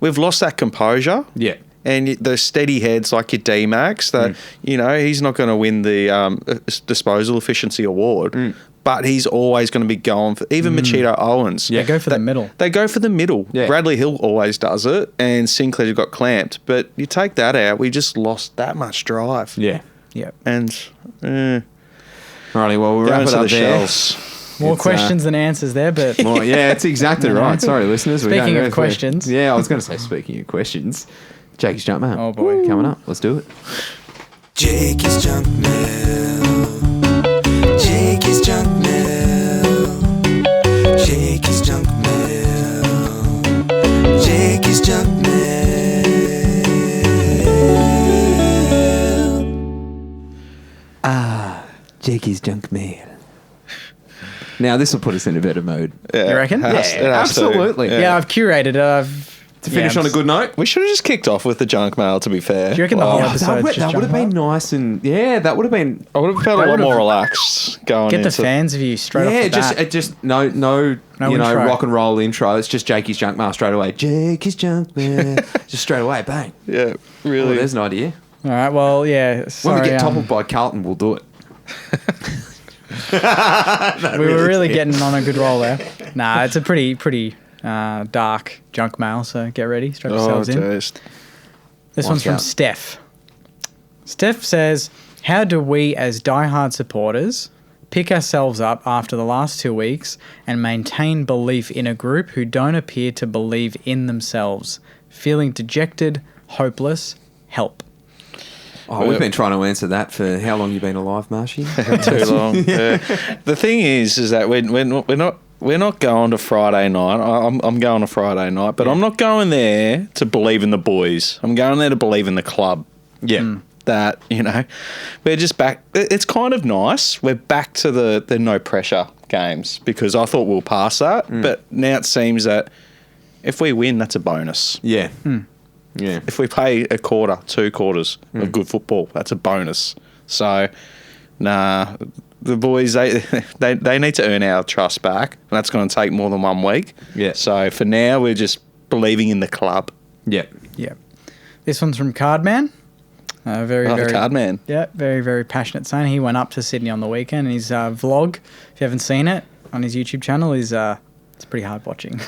S2: We've lost that composure.
S1: Yeah.
S2: And the steady heads like your D-Max, that, he's not going to win the disposal efficiency award, but he's always going to be going for, even Machito Owens.
S3: They go for the middle.
S2: They go for the middle.
S1: Yeah.
S2: Bradley Hill always does it, and Sinclair got clamped. But you take that out, we just lost that much drive.
S1: Yeah.
S3: Yep.
S2: And
S1: Alrighty, well, we'll
S2: going
S1: wrap it
S2: to
S1: up
S2: the
S1: there.
S2: shells.
S3: More
S1: It's,
S3: questions than answers there, but
S1: Well, yeah, that's exactly right. Sorry, listeners. we're
S3: Speaking
S1: going
S3: of
S1: for-
S3: questions.
S1: Yeah, I was going to say speaking of questions. Jakey's Junk Mail.
S3: Oh, boy.
S1: Coming up. Let's do it.
S4: Jakey's Junk Mail. Jakey's Junk Mail. Jakey's Junk Mail. Jakey's Junk Mail.
S1: Jakey's Junk Mail. Now, this will put us in a better mood.
S2: Yeah,
S3: You reckon?
S2: it has
S1: Yeah,
S2: to.
S1: absolutely.
S3: yeah, I've curated it.
S1: To finish on a good note.
S2: We should have just kicked off with the junk mail, to be fair.
S3: Do you reckon the whole
S1: Oh,
S3: episode
S1: that
S3: just
S1: would have
S3: jump
S1: been
S3: out?
S1: nice and that would have been
S2: I would have felt a lot more relaxed going
S3: Get the
S2: into
S3: fans view straight off the bat.
S1: it just no
S3: intro.
S1: rock and roll intro. It's just Jakey's Junk Mail straight away. Jakey's Junk Mail. Just straight away, bang.
S2: Yeah,
S1: Oh,
S2: really.
S1: there's an idea.
S3: All right, well, yeah.
S1: When
S3: Sorry,
S1: we get toppled by Carlton, we'll do it.
S3: we were really getting on a good roll there. Nah, it's a pretty dark junk mail, so get ready. Strap yourselves in.
S2: jeez.
S3: This one's from
S1: out.
S3: Steph. Steph says, how do we as diehard supporters pick ourselves up after the last 2 weeks and maintain belief in a group who don't appear to believe in themselves? Feeling dejected, hopeless, help.
S1: Oh, we've been trying to answer that for how long you been alive, Marshy?
S2: Too long. Yeah. The thing is that we're not going to Friday night. I'm going to Friday night, but I'm not going there to believe in the boys. I'm going there to believe in the club.
S1: Yeah.
S2: That, we're just back. It's kind of nice. We're back to the no pressure games because I thought we'll pass that, but now it seems that if we win, that's a bonus.
S1: Yeah. Yeah.
S2: If we play a quarter, 2 quarters of good football, that's a bonus. So, nah, the boys, they need to earn our trust back. And that's going to take more than 1 week.
S1: Yeah.
S2: So, for now, we're just believing in the club.
S1: Yeah.
S3: Yeah. This one's from Cardman. Very,
S2: Oh,
S3: very
S2: the card man.
S3: Yeah, very, very passionate son. He went up to Sydney on the weekend, and his vlog, if you haven't seen it, on his YouTube channel is it's pretty hard watching.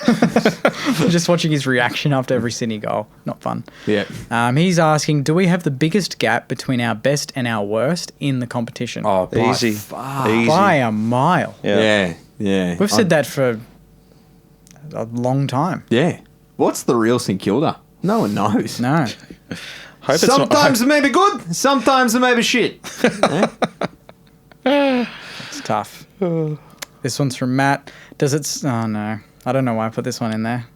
S3: Just watching his reaction after every Sydney goal, not fun.
S1: Yeah.
S3: He's asking, do we have the biggest gap between our best and our worst in the competition?
S1: Oh, by
S2: Easy.
S1: far.
S2: Easy.
S3: by a mile.
S2: Yeah.
S1: Yeah. Yeah.
S3: We've said that for a long time.
S1: Yeah. What's the real St Kilda? No one knows.
S3: No.
S2: Hope it's not-
S1: Sometimes it may be good, sometimes it may be shit.
S3: It's tough. This one's from Matt. Oh no. I don't know why I put this one in there.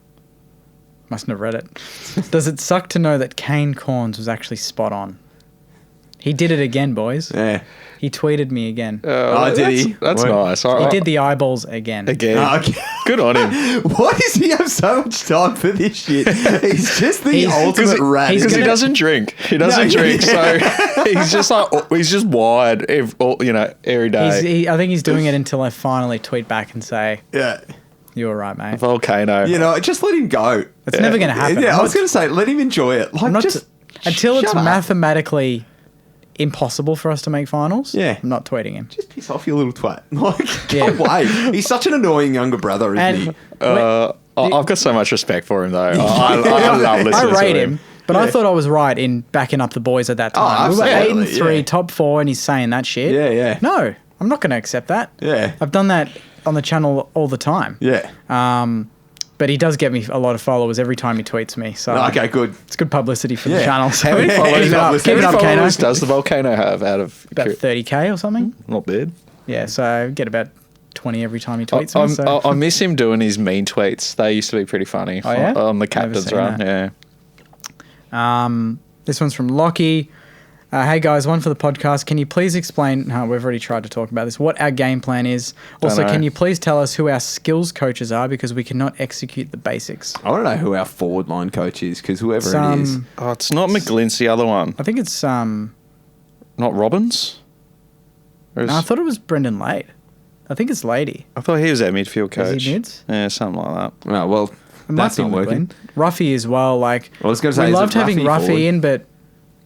S3: Mustn't have read it. Does it suck to know that Kane Corns was actually spot on? He did it again, boys.
S1: Yeah.
S3: He tweeted me again.
S1: Oh, did he?
S2: That's
S1: What?
S2: nice.
S3: He did the eyeballs again.
S2: Again.
S1: Oh, okay.
S2: Good on him.
S1: Why does he have so much time for this shit? He's just the
S3: He's-
S1: ultimate rat.
S3: he's
S2: Because he
S3: gonna-
S2: doesn't drink. He doesn't
S1: No,
S2: drink, so he's just wired, every day.
S3: I think he's doing it until I finally tweet back and say,
S1: Yeah.
S3: "You were right, mate."
S2: Volcano.
S1: You know, just let him go.
S3: It's never going to happen.
S1: Yeah,
S3: I'm
S1: I was
S3: not-
S1: going to say, let him enjoy it. Like,
S3: I'm not
S1: just
S3: until it's
S1: shut up.
S3: mathematically impossible for us to make finals.
S1: Yeah.
S3: I'm not tweeting him.
S1: Just piss off, you little twat. Like,
S3: Yeah.
S1: go away. He's such an annoying younger brother, isn't he?
S3: And
S2: I've got so much respect for him, though. I love listening
S3: I
S2: to
S3: rate him, but I thought I was right in backing up the boys at that time. We were 8 and
S1: absolutely,
S3: 3,
S1: yeah.
S3: top 4, and he's saying that shit.
S1: Yeah, yeah.
S3: No, I'm not going to accept that.
S1: Yeah.
S3: I've done that on the channel all the time.
S1: Yeah.
S3: But he does get me a lot of followers every time he tweets me. So
S1: Okay, good.
S3: it's good publicity for
S1: Yeah.
S3: the channel. So
S2: How many
S3: keep it up,
S2: followers,
S3: keep it up, Kano.
S2: does the Volcano have out of...
S3: About 30k or something.
S2: Not bad.
S3: Yeah, so I get about 20 every time he tweets me. So.
S2: I miss him doing his mean tweets. They used to be pretty funny.
S3: Oh, yeah?
S2: On the
S3: Never
S2: captain's
S3: seen
S2: run,
S3: that.
S2: yeah.
S3: This one's from Lockie. Hey guys, one for the podcast. Can you please explain? No, we've already tried to talk about this. What our game plan is. Also, can you please tell us who our skills coaches are because we cannot execute the basics.
S1: I don't know who our forward line coach is because whoever it is.
S2: Oh, it's not McGlint's the other one.
S3: I think it's
S2: Not Robbins?
S3: No, I thought it was Brendan Lade. I think it's Lady.
S2: I thought he was our midfield coach.
S3: Is he mids?
S2: Yeah, something like that.
S1: Oh, well,
S3: It might
S1: that's
S3: be
S1: not working.
S3: Ruffy as well. Like,
S1: I was gonna say,
S3: we
S1: is it
S3: loved having
S1: Ruffy
S3: Ruffy
S1: forward?
S3: in, but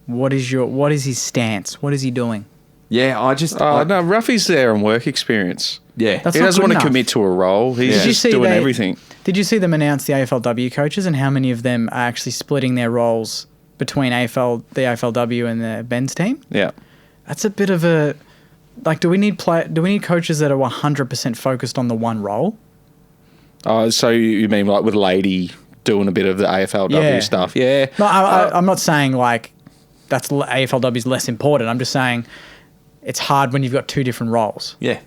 S3: what is his stance? What is he doing?
S1: Yeah, I just.
S2: Oh, no, Ruffy's there on work experience.
S1: Yeah.
S3: That's
S2: He
S3: not
S2: doesn't
S3: good
S2: want to
S3: enough.
S2: commit to a role. He's
S3: Did you
S2: just
S3: see
S2: doing
S3: they-
S2: everything.
S3: Did you see them announce the AFLW coaches and how many of them are actually splitting their roles between the AFLW and the Ben's team?
S2: Yeah.
S3: That's a bit of a like. Do we need coaches that are 100% focused on the one role?
S2: Oh, so you mean like with Lady doing a bit of the AFLW
S3: Yeah.
S2: stuff? Yeah.
S3: No, I'm not saying like that's AFLW is less important. I'm just saying it's hard when you've got two different roles.
S1: Yeah.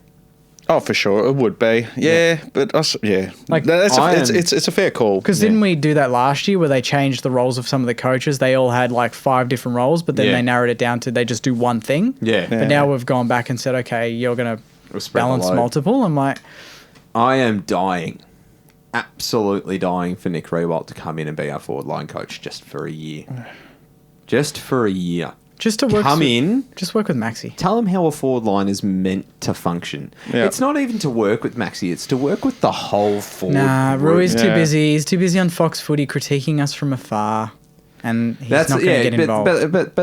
S2: Oh, for sure, it would be. Yeah, but yeah,
S3: Like,
S2: it's a fair call.
S3: Because didn't we do that last year where they changed the roles of some of the coaches? They all had like 5 different roles, but then
S1: Yeah.
S3: they narrowed it down to they just do one thing.
S1: Yeah.
S3: But now we've gone back and said, okay, you're going
S1: We'll
S3: to
S1: spread the
S3: balance
S1: load.
S3: multiple. I'm like,
S1: I am dying, absolutely dying for Nick Rewalt to come in and be our forward line coach just for a year. Just for a year.
S3: just to work.
S1: Come in.
S3: Just work with Maxi.
S1: Tell him how a forward line is meant to function.
S2: Yeah.
S1: It's not even to work with Maxi, it's to work with the whole forward
S3: Nah,
S1: group.
S3: Rui's too
S2: Yeah.
S3: busy. He's too busy on Fox Footy critiquing us from afar. And he's not going to get involved.
S1: But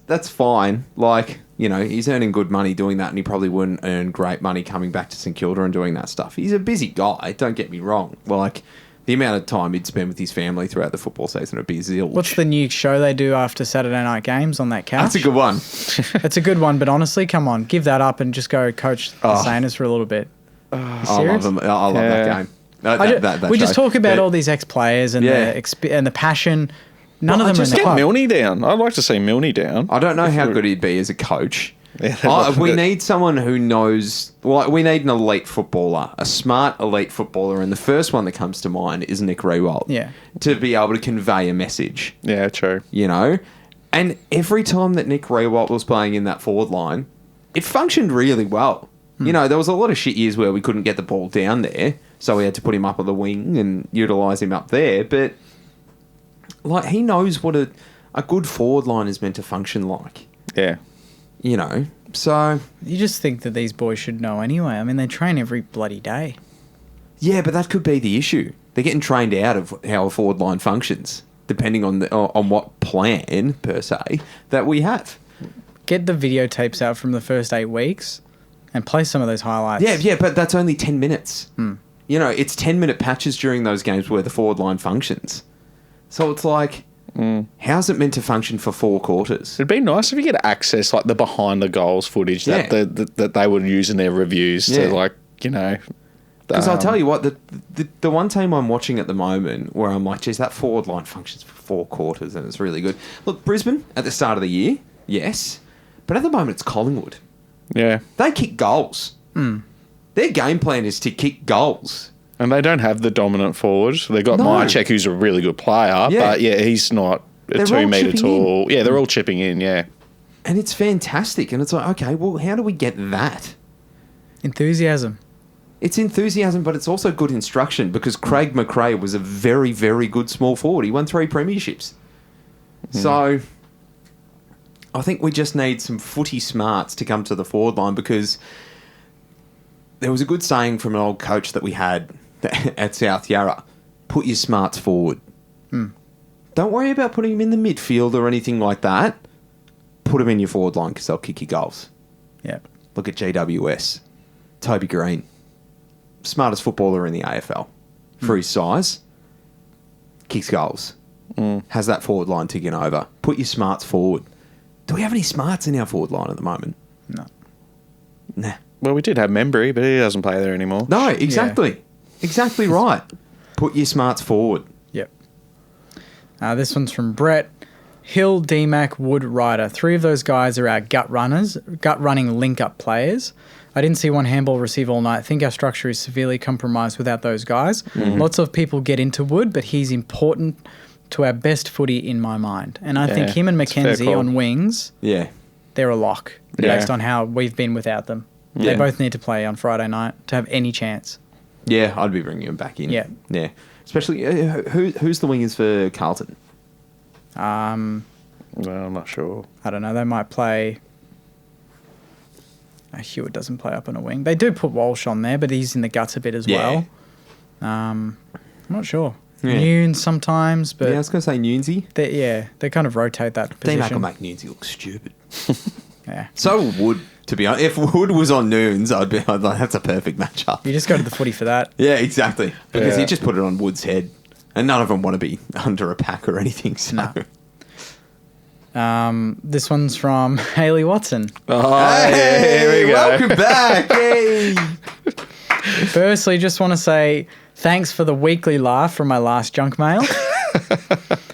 S1: that's fine. Like, you know, he's earning good money doing that, and he probably wouldn't earn great money coming back to St Kilda and doing that stuff. He's a busy guy, don't get me wrong. Like, the amount of time he'd spend with his family throughout the football season would be zilch.
S3: What's the new show they do after Saturday night games on that couch?
S1: That's a good one.
S3: It's a good one, but honestly, come on, give that up and just go coach the Saners for a little bit. You
S1: I
S3: serious?
S1: love him. I love that
S2: Yeah.
S1: game.
S3: We just
S1: show.
S3: talk about
S1: But-
S3: all these ex-players and
S1: Yeah.
S3: and the passion. None
S1: Well,
S3: of them are in
S1: just
S3: the
S2: Get
S3: club.
S2: Milne down. I'd like to see Milne down.
S1: I don't know how good he'd be as a coach.
S2: Yeah,
S1: We need someone who knows. Well, we need an elite footballer, a smart elite footballer, and the first one that comes to mind is Nick Rewalt.
S3: Yeah.
S1: To be able to convey a message,
S2: Yeah, true.
S1: you know. And every time that Nick Rewalt was playing in that forward line, it functioned really well. You know, there was a lot of shit years where we couldn't get the ball down there, so we had to put him up on the wing and utilise him up there. But like, he knows what a good forward line is meant to function like.
S2: Yeah.
S1: You know, so
S3: You just think that these boys should know anyway. I mean, they train every bloody day.
S1: yeah, but that could be the issue. They're getting trained out of how a forward line functions, depending on what plan per se that we have.
S3: Get the videotapes out from the first 8 weeks and play some of those highlights.
S1: Yeah, but that's only 10 minutes. You know, it's 10-minute patches during those games where the forward line functions. So it's like, how's it meant to function for 4 quarters?
S2: It'd be nice if you get access, like the behind the goals footage that
S1: Yeah.
S2: that they would use in their reviews
S1: Yeah.
S2: to, like, you know.
S1: Because I'll tell you what, the one team I'm watching at the moment where I'm like, geez, that forward line functions for 4 quarters and it's really good. Look, Brisbane at the start of the year, yes. But at the moment it's Collingwood.
S2: Yeah.
S1: They kick goals. Their game plan is to kick goals.
S2: And they don't have the dominant forward. They got
S1: No.
S2: Myercheck, who's a really good player,
S1: Yeah.
S2: but yeah, he's not a
S1: They're all
S2: 2 metre
S1: chipping
S2: tall. Yeah, they're all chipping in, yeah.
S1: And it's fantastic. And it's like, okay, well, how do we get that?
S3: Enthusiasm.
S1: It's enthusiasm, but it's also good instruction because Craig McRae was a very, very good small forward. He won 3 premierships. So I think we just need some footy smarts to come to the forward line because there was a good saying from an old coach that we had at South Yarra. Put your smarts forward. Don't worry about putting him in the midfield or anything like that. Put him in your forward line because they'll kick your goals.
S3: Yeah.
S1: Look at GWS. Toby Green. Smartest footballer in the AFL. For his size. Kicks goals. Has that forward line ticking over. Put your smarts forward. Do we have any smarts in our forward line at the moment?
S3: No.
S1: Nah.
S2: Well, we did have Membry, but he doesn't play there anymore.
S1: No, exactly. Exactly right. Put your smarts forward.
S3: Yep. This one's from Brett. Hill, DMAC, Wood, Ryder. 3 of those guys are our gut running link-up players. I didn't see one handball receive all night. I think our structure is severely compromised without those guys. Lots of people get into Wood, but he's important to our best footy in my mind. And I think him and
S2: it's a fair
S3: Mackenzie
S2: call.
S3: on wings,
S1: Yeah.
S3: they're a lock
S2: Yeah.
S3: based on how we've been without them.
S1: Yeah.
S3: They both need to play on Friday night to have any chance.
S1: Yeah, I'd be bringing him back in.
S3: Yeah.
S1: Yeah. Especially, who's the wingers for Carlton?
S2: Well, I'm not sure.
S3: I don't know. They might play. Hewitt doesn't play up on a wing. They do put Walsh on there, but he's in the guts a bit as
S1: Yeah.
S3: well. I'm not sure.
S1: Yeah.
S3: Nunes sometimes, but
S1: Yeah, I was going to say Nunesy.
S3: they kind of rotate that position.
S1: D-Mac will make Nunesy look stupid.
S3: Yeah.
S1: So Wood, to be honest. If Wood was on Nunes, I'd like, that's a perfect matchup.
S3: You just go to the footy for that.
S1: Yeah, exactly. Because
S2: Yeah.
S1: he just put it on Wood's head. And none of them want to be under a pack or anything. So.
S3: No. This one's from Hayley Watson.
S2: Oh, yeah, here we go.
S1: Welcome back. Hey.
S3: Firstly, just want to say thanks for the weekly laugh from my last junk mail.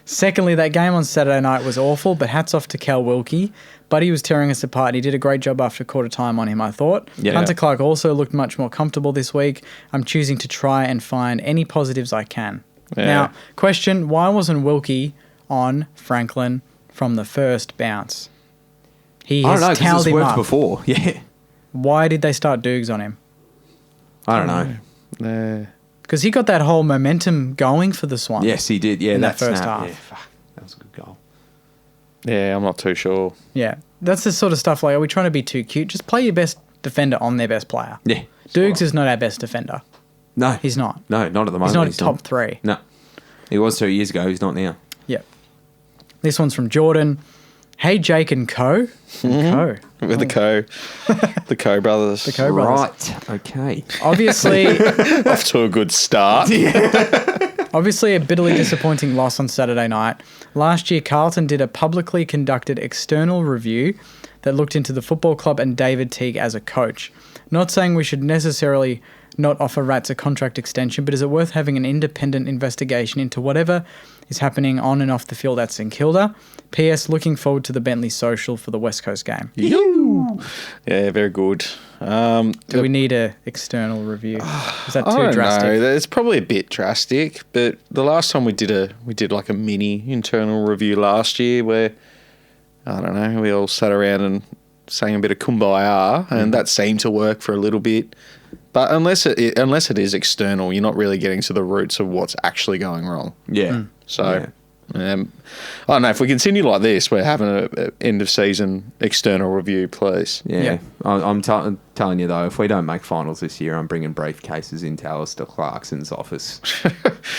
S3: Secondly, that game on Saturday night was awful, but hats off to Cal Wilkie. Buddy was tearing us apart and he did a great job after quarter time on him, I thought.
S1: Yeah.
S3: Hunter Clark also looked much more comfortable this week. I'm choosing to try and find any positives I can.
S2: Yeah.
S3: Now, question, why wasn't Wilkie on Franklin from the first bounce? He
S1: I
S3: has
S1: don't know, because
S3: towed
S1: it's
S3: him
S1: worked
S3: up.
S1: before. Yeah.
S3: Why did they start Dukes on him?
S1: I don't know.
S2: Yeah.
S3: Because he got that whole momentum going for the Swans.
S1: Yes, he did. Yeah,
S3: In that
S1: that's
S3: first
S1: snap.
S3: half.
S1: Yeah, fuck. That was a good goal.
S2: Yeah, I'm not too sure.
S3: Yeah. That's the sort of stuff like, are we trying to be too cute? Just play your best defender on their best player.
S1: Yeah.
S3: Dukes is not our best defender.
S1: No.
S3: He's not.
S1: No, not at the moment.
S3: He's not top three.
S1: No. He was 2 years ago. He's not now.
S3: Yeah. This one's from Jordan. Hey, Jake and Co. Co.
S2: With the the Co brothers.
S3: The Co brothers.
S1: Right. Okay.
S3: Obviously,
S2: Off to a good start.
S3: obviously a bitterly disappointing loss on Saturday night. Last year, Carlton did a publicly conducted external review that looked into the football club and David Teague as a coach. Not saying we should necessarily not offer Rats a contract extension, but is it worth having an independent investigation into whatever is happening on and off the field at St Kilda? P.S. Looking forward to the Bentley Social for the West Coast game.
S2: Yeah, very good.
S3: Do we need a external review? Is that
S2: I
S3: too
S2: don't
S3: drastic?
S2: know. It's probably a bit drastic, but the last time we did like a mini internal review last year where I don't know, we all sat around and sang a bit of Kumbaya, and that seemed to work for a little bit. But unless it is external, you're not really getting to the roots of what's actually going wrong.
S1: Yeah.
S2: So, I don't know. If we continue like this, we're having a end of season external review, please.
S1: Yeah.
S3: Yeah.
S1: I'm telling you, though, if we don't make finals this year, I'm bringing briefcases into Alistair Clarkson's office.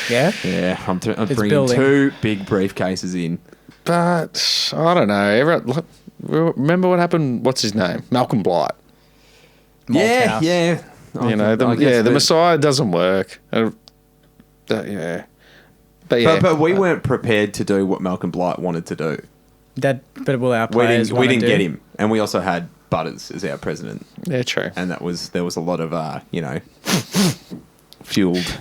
S3: Yeah?
S1: Yeah. I'm bringing
S3: building.
S1: 2 big briefcases in.
S2: But I don't know. Remember what happened? What's his name? Malcolm Blight.
S3: Malthouse.
S1: Yeah.
S2: You know, the Messiah doesn't work. Yeah. But yeah.
S1: But we weren't prepared to do what Malcolm Blight wanted to do.
S3: But will our
S1: We
S3: players
S1: didn't
S3: wanna do?
S1: get him. And we also had Butters as our president.
S2: Yeah, true.
S1: And there was a lot of, fueled.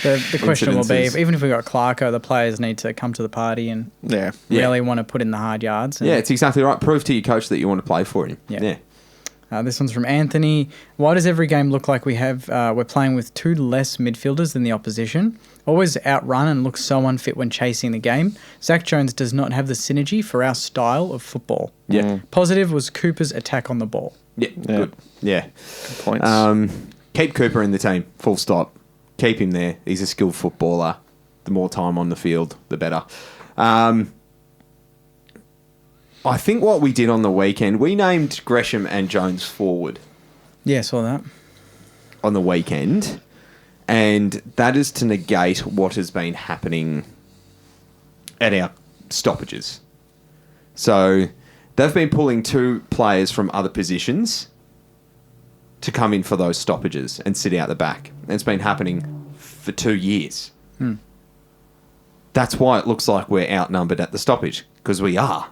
S3: The question will be,
S1: incidences.
S3: even if we got Clarko, the players need to come to the party and
S2: Yeah.
S3: really want to put in the hard yards. And,
S1: Yeah, it's exactly right. Prove to your coach that you want to play for him.
S3: Yeah. This one's from Anthony. Why does every game look like we're playing with 2 less midfielders than the opposition? Always outrun and look so unfit when chasing the game. Zach Jones does not have the synergy for our style of football.
S1: Yeah.
S3: Positive was Cooper's attack on the ball.
S1: Yeah. Good. Yeah.
S2: Good points.
S1: Keep Cooper in the team. Full stop. Keep him there. He's a skilled footballer. The more time on the field, the better. I think what we did on the weekend, we named Gresham and Jones forward
S3: Yeah, saw that.
S1: on the weekend, and that is to negate what has been happening at our stoppages. So they've been pulling 2 players from other positions to come in for those stoppages and sit out the back. And it's been happening for 2 years. That's why it looks like we're outnumbered at the stoppage, because we are.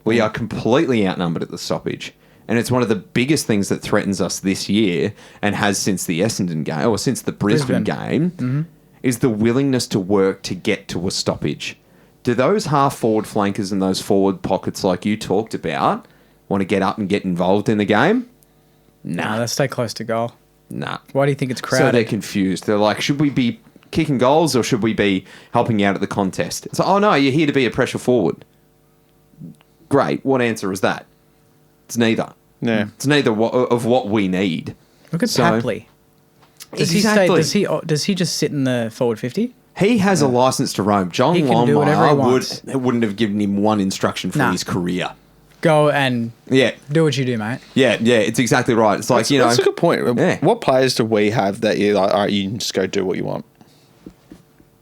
S1: We are completely outnumbered at the stoppage. And it's one of the biggest things that threatens us this year and has since the Essendon game, or since the Brisbane game, is the willingness to work to get to a stoppage. Do those half-forward flankers and those forward pockets like you talked about want to get up and get involved in the game?
S3: No, let's stay close to goal.
S1: Nah.
S3: Why do you think it's
S1: So
S3: crowded?
S1: they're confused. They're like, should we be kicking goals or should we be helping out at the contest? It's like, oh no, you're here to be a pressure forward. Great. What answer is that? It's neither.
S2: Yeah.
S1: It's neither of what we need.
S3: Look at
S1: So-
S3: Papley. Does
S1: Exactly.
S3: Does he just sit in the forward 50?
S1: He has a license to roam. John
S3: He can do whatever he wants.
S1: wouldn't have given him one instruction for
S3: Nah.
S1: his career.
S3: Go and
S1: Yeah.
S3: do what you do, mate.
S1: Yeah, it's exactly right. It's like,
S2: That's a good point.
S1: Yeah.
S2: What players do we have that you're like, all right, you can just go do what you want?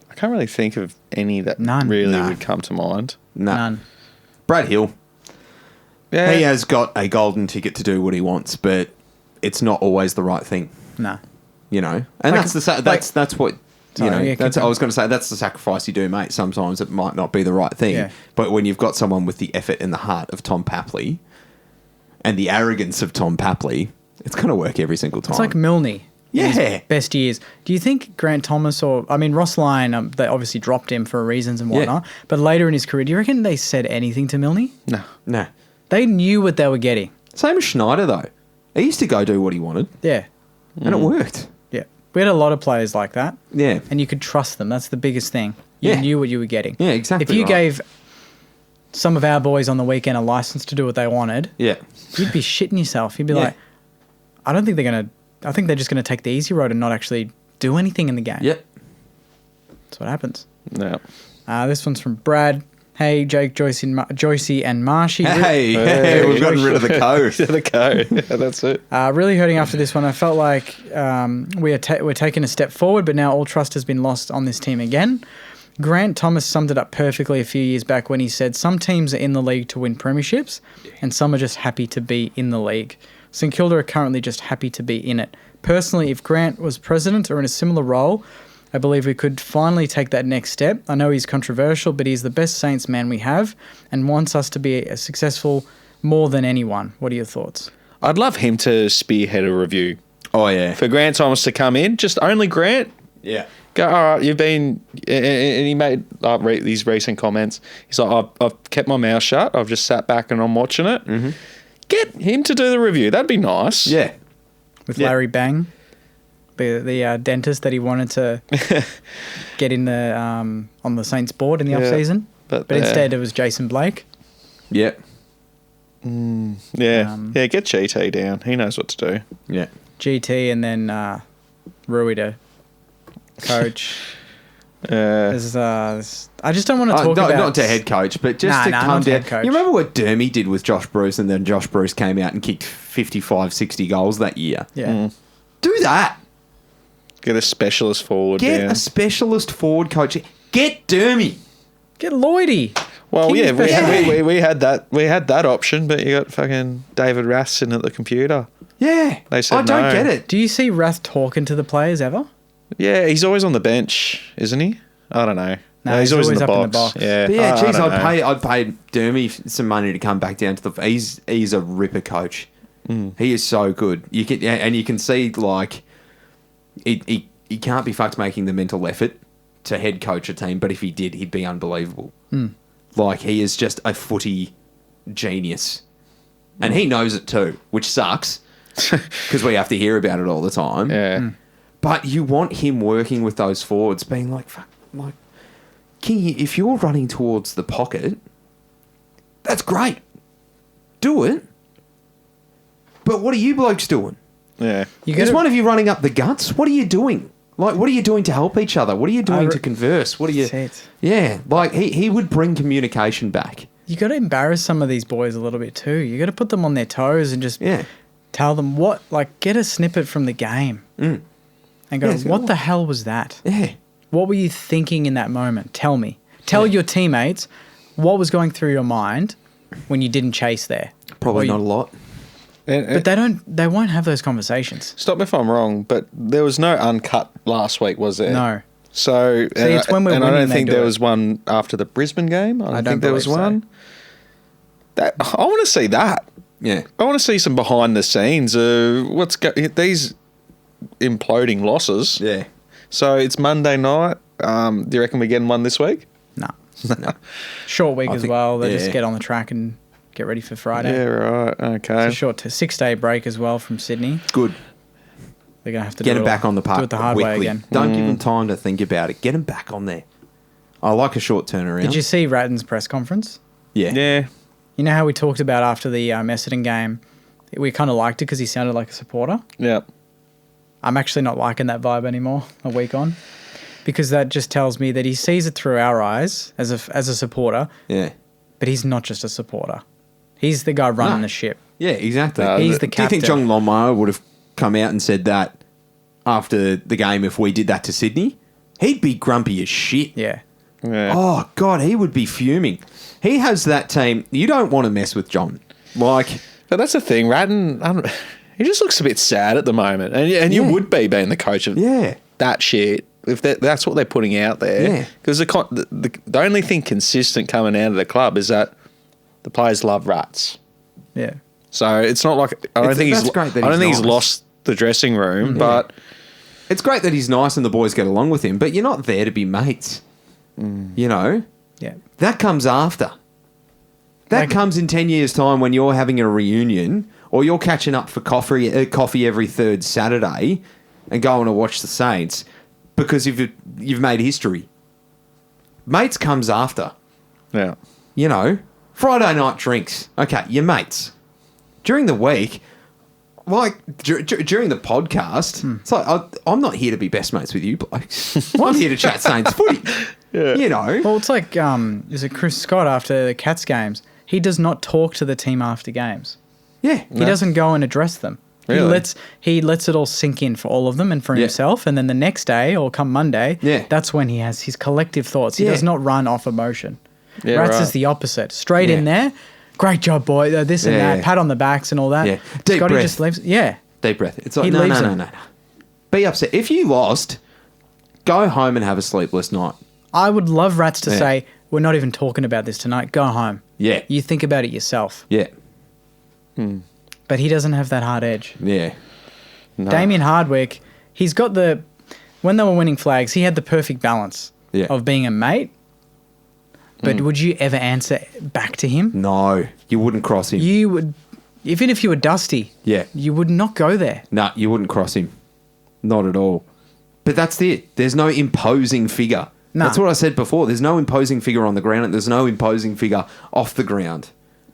S2: I can't really think of any that
S3: None.
S2: really
S1: Nah.
S2: would come to mind.
S1: nah.
S3: None.
S1: Brad Hill.
S2: Yeah.
S1: He has got a golden ticket to do what he wants, but it's not always the right thing,
S3: No.
S1: you know. And
S3: Like-
S1: that's what you
S3: Sorry,
S1: know.
S3: yeah,
S1: That's
S3: keep
S1: I was going to say. That's the sacrifice you do, mate. Sometimes it might not be the right thing,
S3: Yeah.
S1: but when you've got someone with the effort and the heart of Tom Papley, and the arrogance of Tom Papley, it's going to work every single time.
S3: It's like Milne. in his
S1: Yeah.
S3: best years. Do you think Grant Thomas Ross Lyon, they obviously dropped him for reasons and whatnot, but later in his career, do you reckon they said anything to Milne?
S2: No.
S1: nah.
S3: They knew what they were getting.
S1: Same as Schneider though. He used to go do what he wanted,
S3: Yeah.
S1: and it worked.
S3: Yeah. We had a lot of players like that.
S1: Yeah.
S3: And you could trust them. That's the biggest thing. You
S1: Yeah.
S3: knew what you were getting.
S1: Yeah, exactly
S3: If you
S1: right.
S3: gave some of our boys on the weekend a license to do what they wanted,
S1: Yeah.
S3: you'd be shitting yourself. You'd be
S1: Yeah.
S3: like, I don't think they're going to, I think they're just going to take the easy road and not actually do anything in the game.
S1: Yep.
S3: That's what happens.
S2: No.
S3: This one's from Brad. Hey, Jake, Joycey and Marshy.
S1: Hey, we've gotten rid of the code.
S2: There we go. Yeah, that's it.
S3: Really hurting after this one. I felt like we're taking a step forward, but now all trust has been lost on this team again. Grant Thomas summed it up perfectly a few years back when he said, some teams are in the league to win premierships and some are just happy to be in the league. St Kilda are currently just happy to be in it. Personally, if Grant was president or in a similar role, I believe we could finally take that next step. I know he's controversial, but he's the best Saints man we have and wants us to be as successful more than anyone. What are your thoughts?
S2: I'd love him to spearhead a review.
S1: Oh yeah.
S2: For Grant Thomas to come in, just only Grant.
S1: Yeah.
S2: Go, all right, you've been... And he made these recent comments. He's like, I've kept my mouth shut. I've just sat back and I'm watching it. Mm-hmm. Get him to do the review. That'd be nice.
S1: Yeah.
S3: With
S1: Yeah.
S3: Larry Bang, the dentist that he wanted to get in the on the Saints board in the off season,
S2: but
S3: instead it was Jason Blake.
S1: Yeah.
S2: Yeah. Yeah, get GT down. He knows what to do.
S1: Yeah.
S3: GT and then Rui to coach. I just don't want to talk about...
S1: Not to head coach, but just to come
S3: not to
S1: down.
S3: head coach.
S1: You remember what Dermy did with Josh Bruce, and then Josh Bruce came out and kicked 55, 60 goals that year?
S3: Yeah.
S1: Do that.
S2: Get a specialist forward
S1: Get
S2: down.
S1: a specialist forward coach. Get Dermy.
S3: Get Lloydie.
S2: Well,
S3: King
S2: yeah,
S3: specialist.
S2: we had that option, but you got fucking David Rath sitting at the computer.
S1: Yeah.
S2: They said
S1: I don't
S2: no.
S1: get it.
S3: Do you see Rath talking to the players ever?
S2: Yeah, he's always on the bench, isn't he? I don't know.
S3: No, he's always up in the box.
S2: Yeah,
S1: But yeah,
S2: I
S1: geez,
S2: don't know.
S1: I'd pay Dermy some money to come back down to the. He's a ripper coach. He is so good. You can see like, he can't be fucked making the mental effort to head coach a team, but if he did, he'd be unbelievable. Like he is just a footy genius, and he knows it too, which sucks because we have to hear about it all the time.
S2: Yeah.
S1: But you want him working with those forwards, being like, fuck, like, King, if you're running towards the pocket, that's great. Do it. But what are you blokes doing?
S2: Yeah.
S1: There's one of you running up the guts. What are you doing? Like, what are you doing to help each other? What are you doing to converse? What are you...
S3: That's it.
S1: Yeah, like, he would bring communication back.
S3: You got to embarrass some of these boys a little bit too. You got to put them on their toes and just tell them get a snippet from the game. And go, what the hell was that?
S1: Yeah.
S3: What were you thinking in that moment? Tell me. Tell your teammates what was going through your mind when you didn't chase there.
S1: Probably not a lot.
S3: But they won't have those conversations.
S2: Stop me if I'm wrong, but there was no uncut last week, was there?
S3: No.
S2: So,
S3: it's when we're
S2: and
S3: winning
S2: I don't
S3: they
S2: think
S3: do
S2: there
S3: it.
S2: was one after the Brisbane game. I don't think there was
S3: believe so.
S2: one. I want to see that.
S1: Yeah.
S2: I want to see some behind the scenes. These imploding losses.
S1: Yeah.
S2: So it's Monday night. Do you reckon we're getting one this week?
S3: No. Short week as
S1: think-
S3: well. They just
S1: yeah.
S3: get on the track and get ready for Friday.
S2: Yeah, right. Okay.
S3: It's a short 6-day break as well from Sydney.
S1: Good.
S3: They're going to have to
S1: Get
S3: do
S1: him
S3: it
S1: back on the park
S3: do it the hard way
S1: quickly.
S3: again.
S1: Don't give him time to think about it. Get him back on there. I like a short turnaround.
S3: Did you see Ratton's press conference?
S1: Yeah.
S2: Yeah.
S3: You know how we talked about after the Essendon game, we kind of liked it because he sounded like a supporter.
S2: Yeah.
S3: I'm actually not liking that vibe anymore a week on, because that just tells me that he sees it through our eyes as a supporter,
S1: Yeah.
S3: but he's not just a supporter. He's the guy running the ship.
S1: Yeah, exactly.
S3: He's the
S1: Do you think
S3: captain.
S1: John Longmire would have come out and said that after the game if we did that to Sydney? He'd be grumpy as shit.
S3: Yeah.
S2: Yeah.
S1: Oh, God, he would be fuming. He has that team. You don't want to mess with John. Like,
S2: But that's the thing, Radden, he just looks a bit sad at the moment. And you
S1: Yeah.
S2: would be being the coach of
S1: yeah.
S2: that shit if that's what they're putting out there.
S1: Yeah.
S2: Because the only thing consistent coming out of the club is that the players love rats.
S3: Yeah.
S2: So it's not like I don't think
S1: that's great that
S2: I don't
S1: he's
S2: think he's
S1: nice.
S2: lost the dressing room, but
S1: It's great that he's nice and the boys get along with him, but you're not there to be mates. You know?
S3: Yeah.
S1: That comes after. That
S3: Like-
S1: comes in 10 years' time when you're having a reunion or you're catching up for coffee every third Saturday and going to watch the Saints because you've made history. Mates comes after.
S2: yeah.
S1: You know? Friday night drinks. Okay, your mates. During the week, like during the podcast, it's like I'm not here to be best mates with you blokes. I'm here to chat Saints footy.
S2: Yeah.
S1: You know?
S3: Well, it's like, is it Chris Scott after the Cats games? He does not talk to the team after games.
S1: Yeah.
S3: He doesn't go and address them.
S2: Really?
S3: He lets it all sink in for all of them and for
S1: Yeah.
S3: himself. And then the next day or come Monday,
S1: Yeah.
S3: that's when he has his collective thoughts. He
S1: Yeah.
S3: does not run off emotion.
S2: Yeah,
S3: Rats
S2: right.
S3: is the opposite. Straight in
S1: Yeah.
S3: there. Great job, boy. This and
S1: Yeah,
S3: that.
S1: yeah.
S3: Pat on the backs and all that.
S1: Yeah. Deep
S3: Scotty
S1: breath.
S3: just leaves. Yeah.
S1: Deep breath. It's like,
S3: He
S1: no.
S3: leaves him.
S1: Be upset. If you lost, go home and have a sleepless night.
S3: I would love Rats to
S1: Yeah.
S3: say, we're not even talking about this tonight. Go home.
S1: Yeah.
S3: You think about it yourself.
S1: Yeah.
S3: But he doesn't have that hard edge.
S1: Yeah.
S2: No.
S3: Damien Hardwick, he's got when they were winning flags, he had the perfect balance
S1: Yeah.
S3: of being a mate. But would you ever answer back to him?
S1: No, you wouldn't cross him.
S3: You would, even if you were Dusty,
S1: Yeah.
S3: you would not go there.
S1: No, you wouldn't cross him. Not at all. But that's it. There's no imposing figure.
S3: No.
S1: That's what I said before. There's no imposing figure on the ground and there's no imposing figure off the ground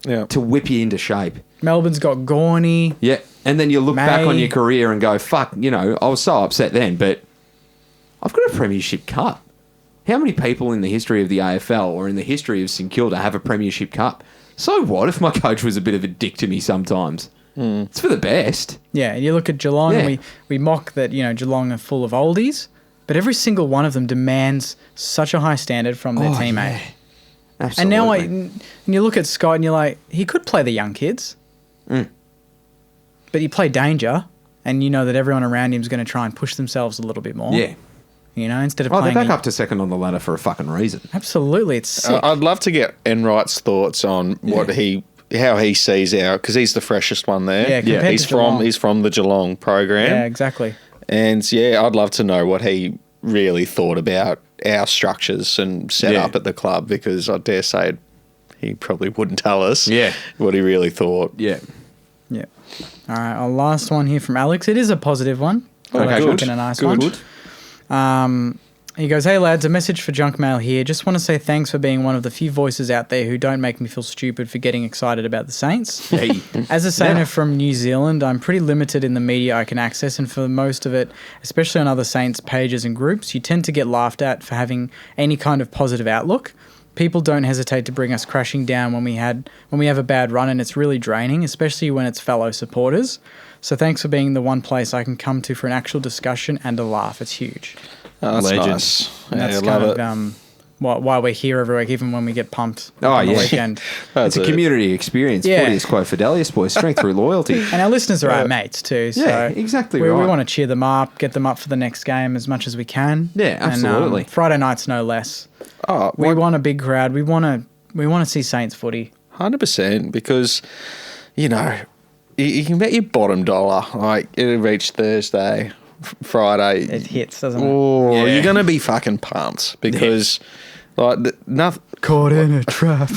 S2: Yeah.
S1: to whip you into shape.
S3: Melbourne's got Gorney.
S1: Yeah. And then you look back on
S3: May.
S1: your career and go, fuck, I was so upset then, but I've got a Premiership Cup. How many people in the history of the AFL or in the history of St Kilda have a Premiership Cup? So what if my coach was a bit of a dick to me sometimes? It's for the best.
S3: Yeah, and you look at Geelong,
S1: Yeah.
S3: and we mock that, Geelong are full of oldies, but every single one of them demands such a high standard from their teammate.
S1: Yeah. Absolutely.
S3: And now and you look at Scott and you're like, he could play the young kids, but you play danger, and you know that everyone around him is going to try and push themselves a little bit more.
S1: Yeah.
S3: Instead of
S1: Oh, they're
S3: playing.
S1: back up to second on the ladder for a fucking reason.
S3: Absolutely, it's sick.
S2: I'd love to get Enright's thoughts on how he sees because he's the freshest one there.
S3: Yeah, compared
S2: he's
S3: to Geelong.
S2: he's from the Geelong program.
S3: Yeah, exactly.
S2: And yeah, I'd love to know what he really thought about our structures and set
S1: Yeah.
S2: up at the club, because I dare say he probably wouldn't tell us
S1: Yeah.
S2: what he really thought.
S1: Yeah.
S3: Yeah. All right, our last one here from Alex. It is a positive one.
S1: Okay,
S3: I'll
S1: good.
S3: chuck in a nice
S1: Good.
S3: one. He goes, hey lads, a message for Junk Mail here. Just want to say thanks for being one of the few voices out there who don't make me feel stupid for getting excited about the Saints.
S1: Hey.
S3: As a Sainer
S1: Yeah.
S3: from New Zealand, I'm pretty limited in the media I can access, and for most of it, especially on other Saints pages and groups, you tend to get laughed at for having any kind of positive outlook. People don't hesitate to bring us crashing down when we have a bad run, and it's really draining, especially when it's fellow supporters. So thanks for being the one place I can come to for an actual discussion and a laugh. It's huge.
S2: Oh, that's
S1: Legend.
S2: nice.
S3: And
S2: Yeah,
S3: that's
S2: I love
S3: kind
S2: it.
S3: of why we're here every week, even when we get pumped
S1: Oh,
S3: on the
S1: yeah.
S3: weekend.
S2: That's
S1: It's a
S2: it.
S1: community experience.
S3: Yeah.
S1: Footy is quo fidelius, boys. Strength through loyalty.
S3: And our listeners are our mates too. So
S1: Yeah, exactly
S3: we
S1: right.
S3: want to cheer them up, get them up for the next game as much as we can.
S1: Yeah, absolutely.
S3: And, Friday nights, no less.
S2: Oh,
S3: We want a big crowd. We want to see Saints footy.
S2: 100%, because, you can bet your bottom dollar, like, it'll reach Thursday, Friday.
S3: It hits, doesn't it?
S2: Oh,
S1: Yeah.
S2: you're going to be fucking pumped, because, nothing.
S3: Caught in a trap.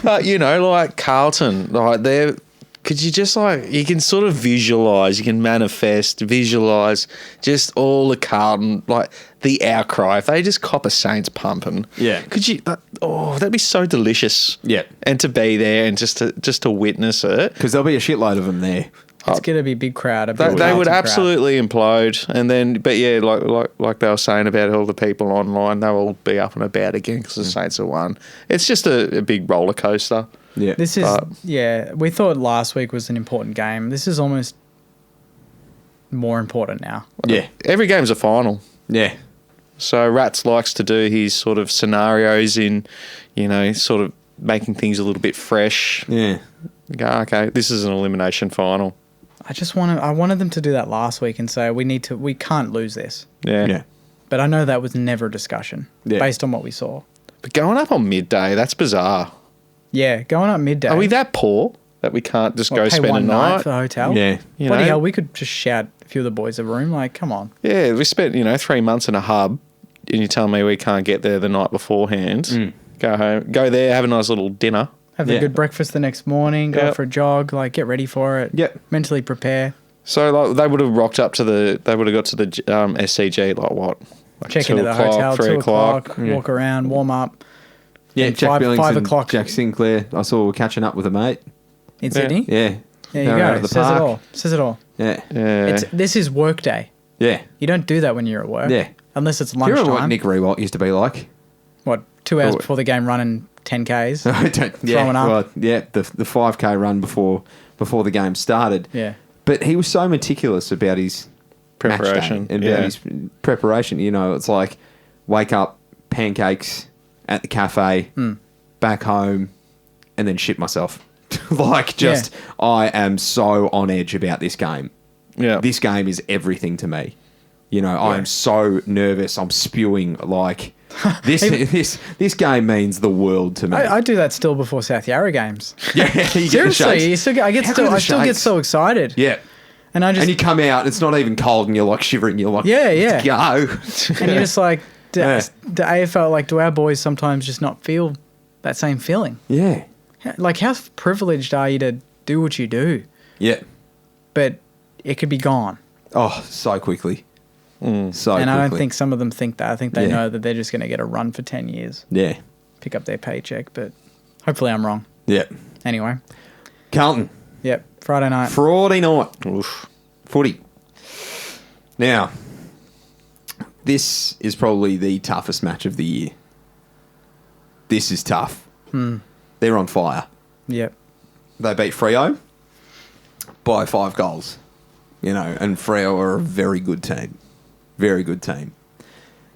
S2: But, like Carlton, like, they're Could you just you can sort of visualise, you can visualise just all the Carlton, like the outcry. If they just cop a Saints pumping,
S1: Yeah.
S2: Could you? That'd be so delicious.
S1: Yeah.
S2: And to be there and just to witness it,
S1: Because there'll be a shitload of them there.
S3: It's going to be a big crowd.
S2: they would absolutely implode. And then, but yeah, like they were saying about all the people online, they'll all be up and about again because the Saints have won. It's just a big roller coaster.
S1: Yeah.
S3: This is, we thought last week was an important game. This is almost more important now.
S1: Yeah.
S2: Every game's a final.
S1: Yeah.
S2: So Rats likes to do his sort of scenarios in, sort of making things a little bit fresh.
S1: Yeah.
S2: Go, okay, this is an elimination final.
S3: I wanted them to do that last week and say we can't lose this.
S2: Yeah.
S1: Yeah.
S3: But I know that was never a discussion based on what we saw.
S2: But going up on midday, that's bizarre.
S3: Yeah, going up midday.
S2: Are we that poor that we can't just go
S3: pay
S2: spend a
S3: one night
S2: night?
S3: for the hotel?
S1: Yeah.
S3: Bloody hell, we could just shout a few of the boys a room. Like, come on.
S2: Yeah, we spent 3 months in a hub, and you tell me we can't get there the night beforehand. Go home, go there, have a nice little dinner.
S3: Have a good breakfast the next morning, go for a jog, get ready for it.
S1: Yep.
S3: Mentally prepare.
S2: So they would have rocked up to the SCG like
S3: Check into the hotel,
S2: 3
S3: 2
S2: o'clock.
S3: o'clock, walk around, warm up.
S1: Yeah,
S3: And
S1: Jack Billings
S3: 5
S1: and
S3: o'clock.
S1: Jack Sinclair. I saw we were catching up with a mate.
S3: In Sydney?
S1: Yeah.
S3: There
S1: They
S3: you
S1: were out
S3: go.
S1: at the
S3: Says
S1: park.
S3: it all. Says it all.
S1: Yeah.
S2: Yeah.
S3: This is work day.
S1: Yeah.
S3: You don't do that when you're at work.
S1: Yeah.
S3: Unless it's
S1: Do you remember what
S3: lunchtime.
S1: Nick Rewalt used to be like?
S3: 2 hours
S1: Oh.
S3: before the game running 10Ks?
S1: I don't,
S3: Throwing up.
S1: Well, yeah, the 5K run before the game started.
S3: Yeah.
S1: But he was so meticulous about his
S2: Preparation,
S1: match day and about his preparation. It's like wake up, pancakes at the cafe, back home, and then shit myself. I am so on edge about this game.
S2: Yeah.
S1: This game is everything to me. I am so nervous. I'm spewing like this game means the world to me.
S3: I do that still before South Yarra games.
S1: Yeah, you get the
S3: Seriously,
S1: shakes.
S3: I still get so excited.
S1: Yeah.
S3: And I just
S1: And you come out, it's not even cold, and you're like shivering. You're like,
S3: Yeah, yeah.
S1: let's go.
S3: and you're just like the
S1: Yeah.
S3: AFL, do our boys sometimes just not feel that same feeling?
S1: Yeah.
S3: Like, how privileged are you to do what you do?
S1: Yeah.
S3: But it could be gone.
S1: Oh, so quickly. So
S3: And I don't
S1: quickly.
S3: think some of them think that. I think they
S1: Yeah.
S3: know that they're just going to get a run for 10 years,
S1: Yeah.
S3: pick up their paycheck. But hopefully I'm wrong.
S1: Yeah.
S3: Anyway,
S1: Carlton,
S3: yep, Friday night.
S1: Friday night. Footy. Now, this is probably the toughest match of the year. This is tough. They're on fire.
S3: Yep.
S1: They beat Freo by 5 goals. And Freo are a very good team. Very good team.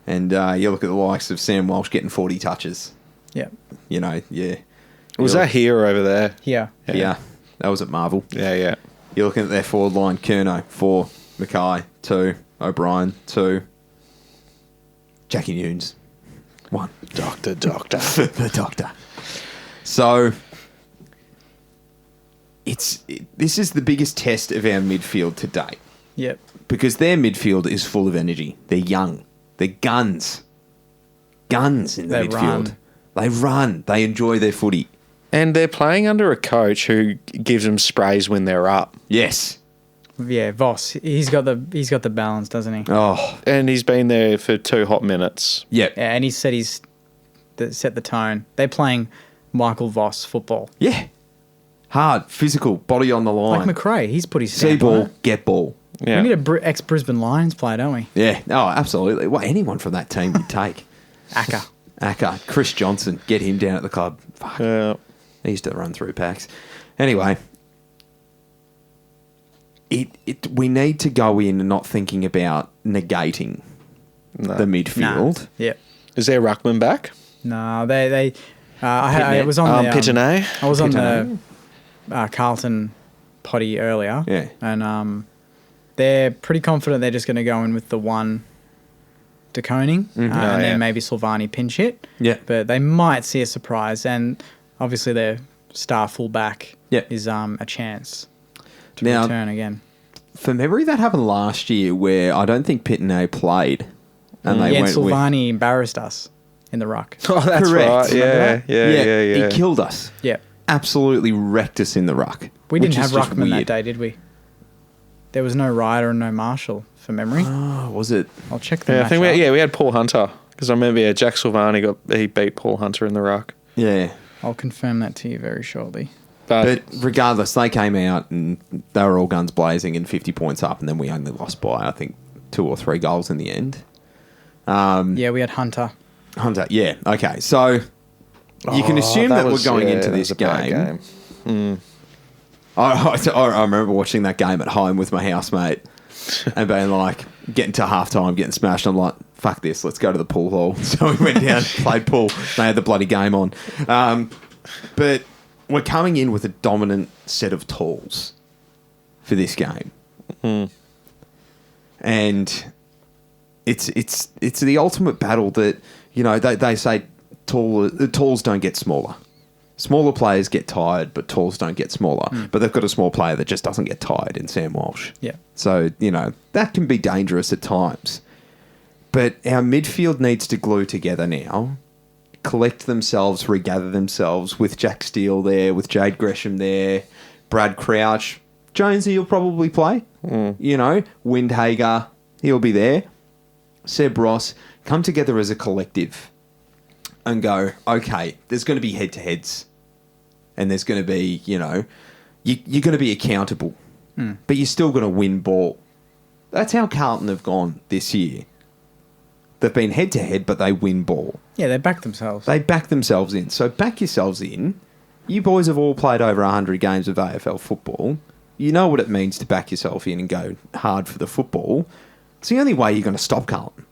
S1: And you look at the likes of Sam Walsh getting 40 touches.
S3: Yep.
S1: Yeah.
S2: Was that here or over there?
S3: Yeah.
S1: Yeah. That was at Marvel.
S2: Yeah.
S1: You're looking at their forward line. Curnow, 4. Mackay, 2. O'Brien, 2. Jackie Nunes, 1.
S2: Doctor.
S1: The doctor. So, this is the biggest test of our midfield to date.
S3: Yep.
S1: Because their midfield is full of energy. They're young. They're guns. Guns in the
S3: They
S1: midfield.
S3: run.
S1: They run. They enjoy their footy.
S2: And they're playing under a coach who gives them sprays when they're up.
S1: Yes.
S3: Yeah, Voss. He's got the balance, doesn't he?
S1: Oh,
S2: And he's been there for 2 hot minutes.
S1: yep.
S3: Yeah, and he said set the tone. They're playing Michael Voss football.
S1: Yeah. Hard, physical, body on the line.
S3: Like McRae, he's put his
S1: See
S3: stamp on
S1: ball,
S3: it.
S1: get ball.
S2: Yeah.
S3: We need a ex-Brisbane Lions player, don't we?
S1: Yeah. Oh, absolutely. Well, anyone from that team you'd take.
S3: Acker.
S1: Chris Johnson, get him down at the club. Fuck. He used to run through packs. Anyway, we need to go in not thinking about negating the midfield.
S3: Yep.
S2: Is there Ruckman back?
S3: No, they I was on the
S2: Pittenay?
S3: I was on the Carlton potty earlier.
S1: Yeah.
S3: And they're pretty confident they're just going to go in with the one De Koning and then maybe Silvani pinch hit.
S1: Yeah.
S3: But they might see a surprise, and obviously their star fullback is a chance to
S1: Now,
S3: return again.
S1: From memory, that happened last year where I don't think Pittenay played. And they
S3: And
S1: went with...
S3: Silvani embarrassed us in the ruck.
S2: Oh, that's
S1: Correct.
S2: right.
S1: Remember
S2: Yeah.
S1: He killed us.
S3: Yep.
S1: absolutely wrecked us in the ruck.
S3: We
S1: which
S3: didn't
S1: is
S3: have
S1: just
S3: ruckman that
S1: weird.
S3: day, did we? There was no Ryder and no Marshall, for memory.
S1: Oh, was it?
S3: I'll check the
S2: Yeah, I
S3: match
S2: think
S3: up.
S2: we had Paul Hunter because I remember Jack Silvani he beat Paul Hunter in the ruck.
S1: Yeah.
S3: I'll confirm that to you very shortly.
S1: But regardless, they came out and they were all guns blazing and 50 points up, and then we only lost by, I think, 2 or 3 goals in the end.
S3: Yeah, we had Hunter.
S1: Hunter, yeah, okay. So you can assume that we're going into this game. I remember watching that game at home with my housemate and being like, getting to halftime, getting smashed. I'm like, fuck this, let's go to the pool hall. So we went down, played pool. They had the bloody game on. But we're coming in with a dominant set of tools for this game. And it's the ultimate battle that, you know, they say the tools don't get smaller. Smaller players get tired, but tools don't get smaller. But they've got a small player that just doesn't get tired in Sam Walsh.
S3: Yeah.
S1: So, you know, that can be dangerous at times. But our midfield needs to glue together now, collect themselves, regather themselves with Jack Steele there, with Jade Gresham there, Brad Crouch. Jonesy will probably play. You know, Windhager, he'll be there. Seb Ross, come together as a collective and go, okay, there's going to be head-to-heads and there's going to be, you know, you're going to be accountable, but you're still going to win ball. That's how Carlton have gone this year. They've been head-to-head, but they win ball.
S3: Yeah, they backed themselves.
S1: They back themselves in. So back yourselves in. You boys have all played over 100 games of AFL football. You know what it means to back yourself in and go hard for the football. It's the only way you're going to stop Carlton.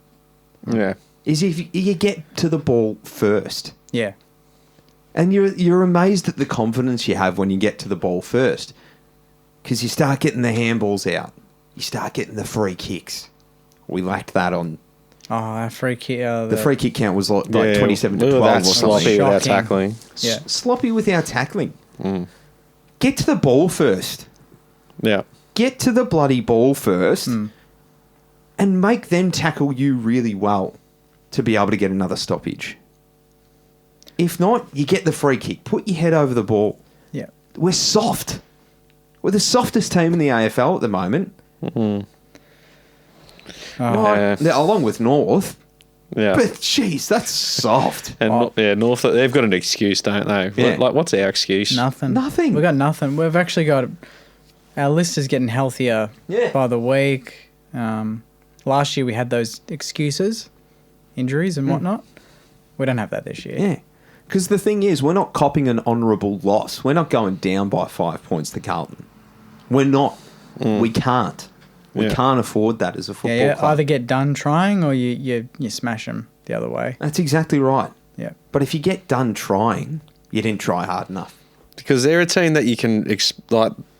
S2: Yeah.
S1: Is if you get to the ball first.
S3: Yeah.
S1: And you're amazed at the confidence you have when you get to the ball first. Because you start getting the handballs out. You start getting the free kicks. We lacked that on...
S3: Oh, our free kick.
S1: The free kick count was like
S2: Yeah,
S1: 27 to
S2: we were
S1: 12
S2: that
S1: or
S2: sloppy
S1: something.
S2: with our
S3: Shocking.
S2: tackling.
S3: Yeah.
S1: Sloppy with our tackling. Get to the ball first.
S2: Yeah.
S1: Get to the bloody ball first and make them tackle you really well to be able to get another stoppage. If not, you get the free kick. Put your head over the ball.
S3: Yeah.
S1: We're soft. We're the softest team in the AFL at the moment.
S2: Yeah.
S1: Along with North.
S2: Yeah.
S1: But, jeez, that's soft.
S2: And North, they've got an excuse, don't they?
S1: Yeah.
S2: Like, what's our excuse?
S3: Nothing.
S1: Nothing.
S3: We've got nothing. We've actually got... Our list is getting healthier by the week. Last year we had those excuses, injuries and whatnot. We don't have that this year.
S1: Yeah. Because the thing is, we're not copping an honourable loss. We're not going down by 5 points to Carlton. We're not. We can't. We
S2: Yeah.
S1: can't afford that as a football
S3: Yeah,
S1: club.
S3: either get done trying or you smash them the other way.
S1: That's exactly right.
S3: Yeah.
S1: But if you get done trying, you didn't try hard enough.
S2: Because they're a team that you can,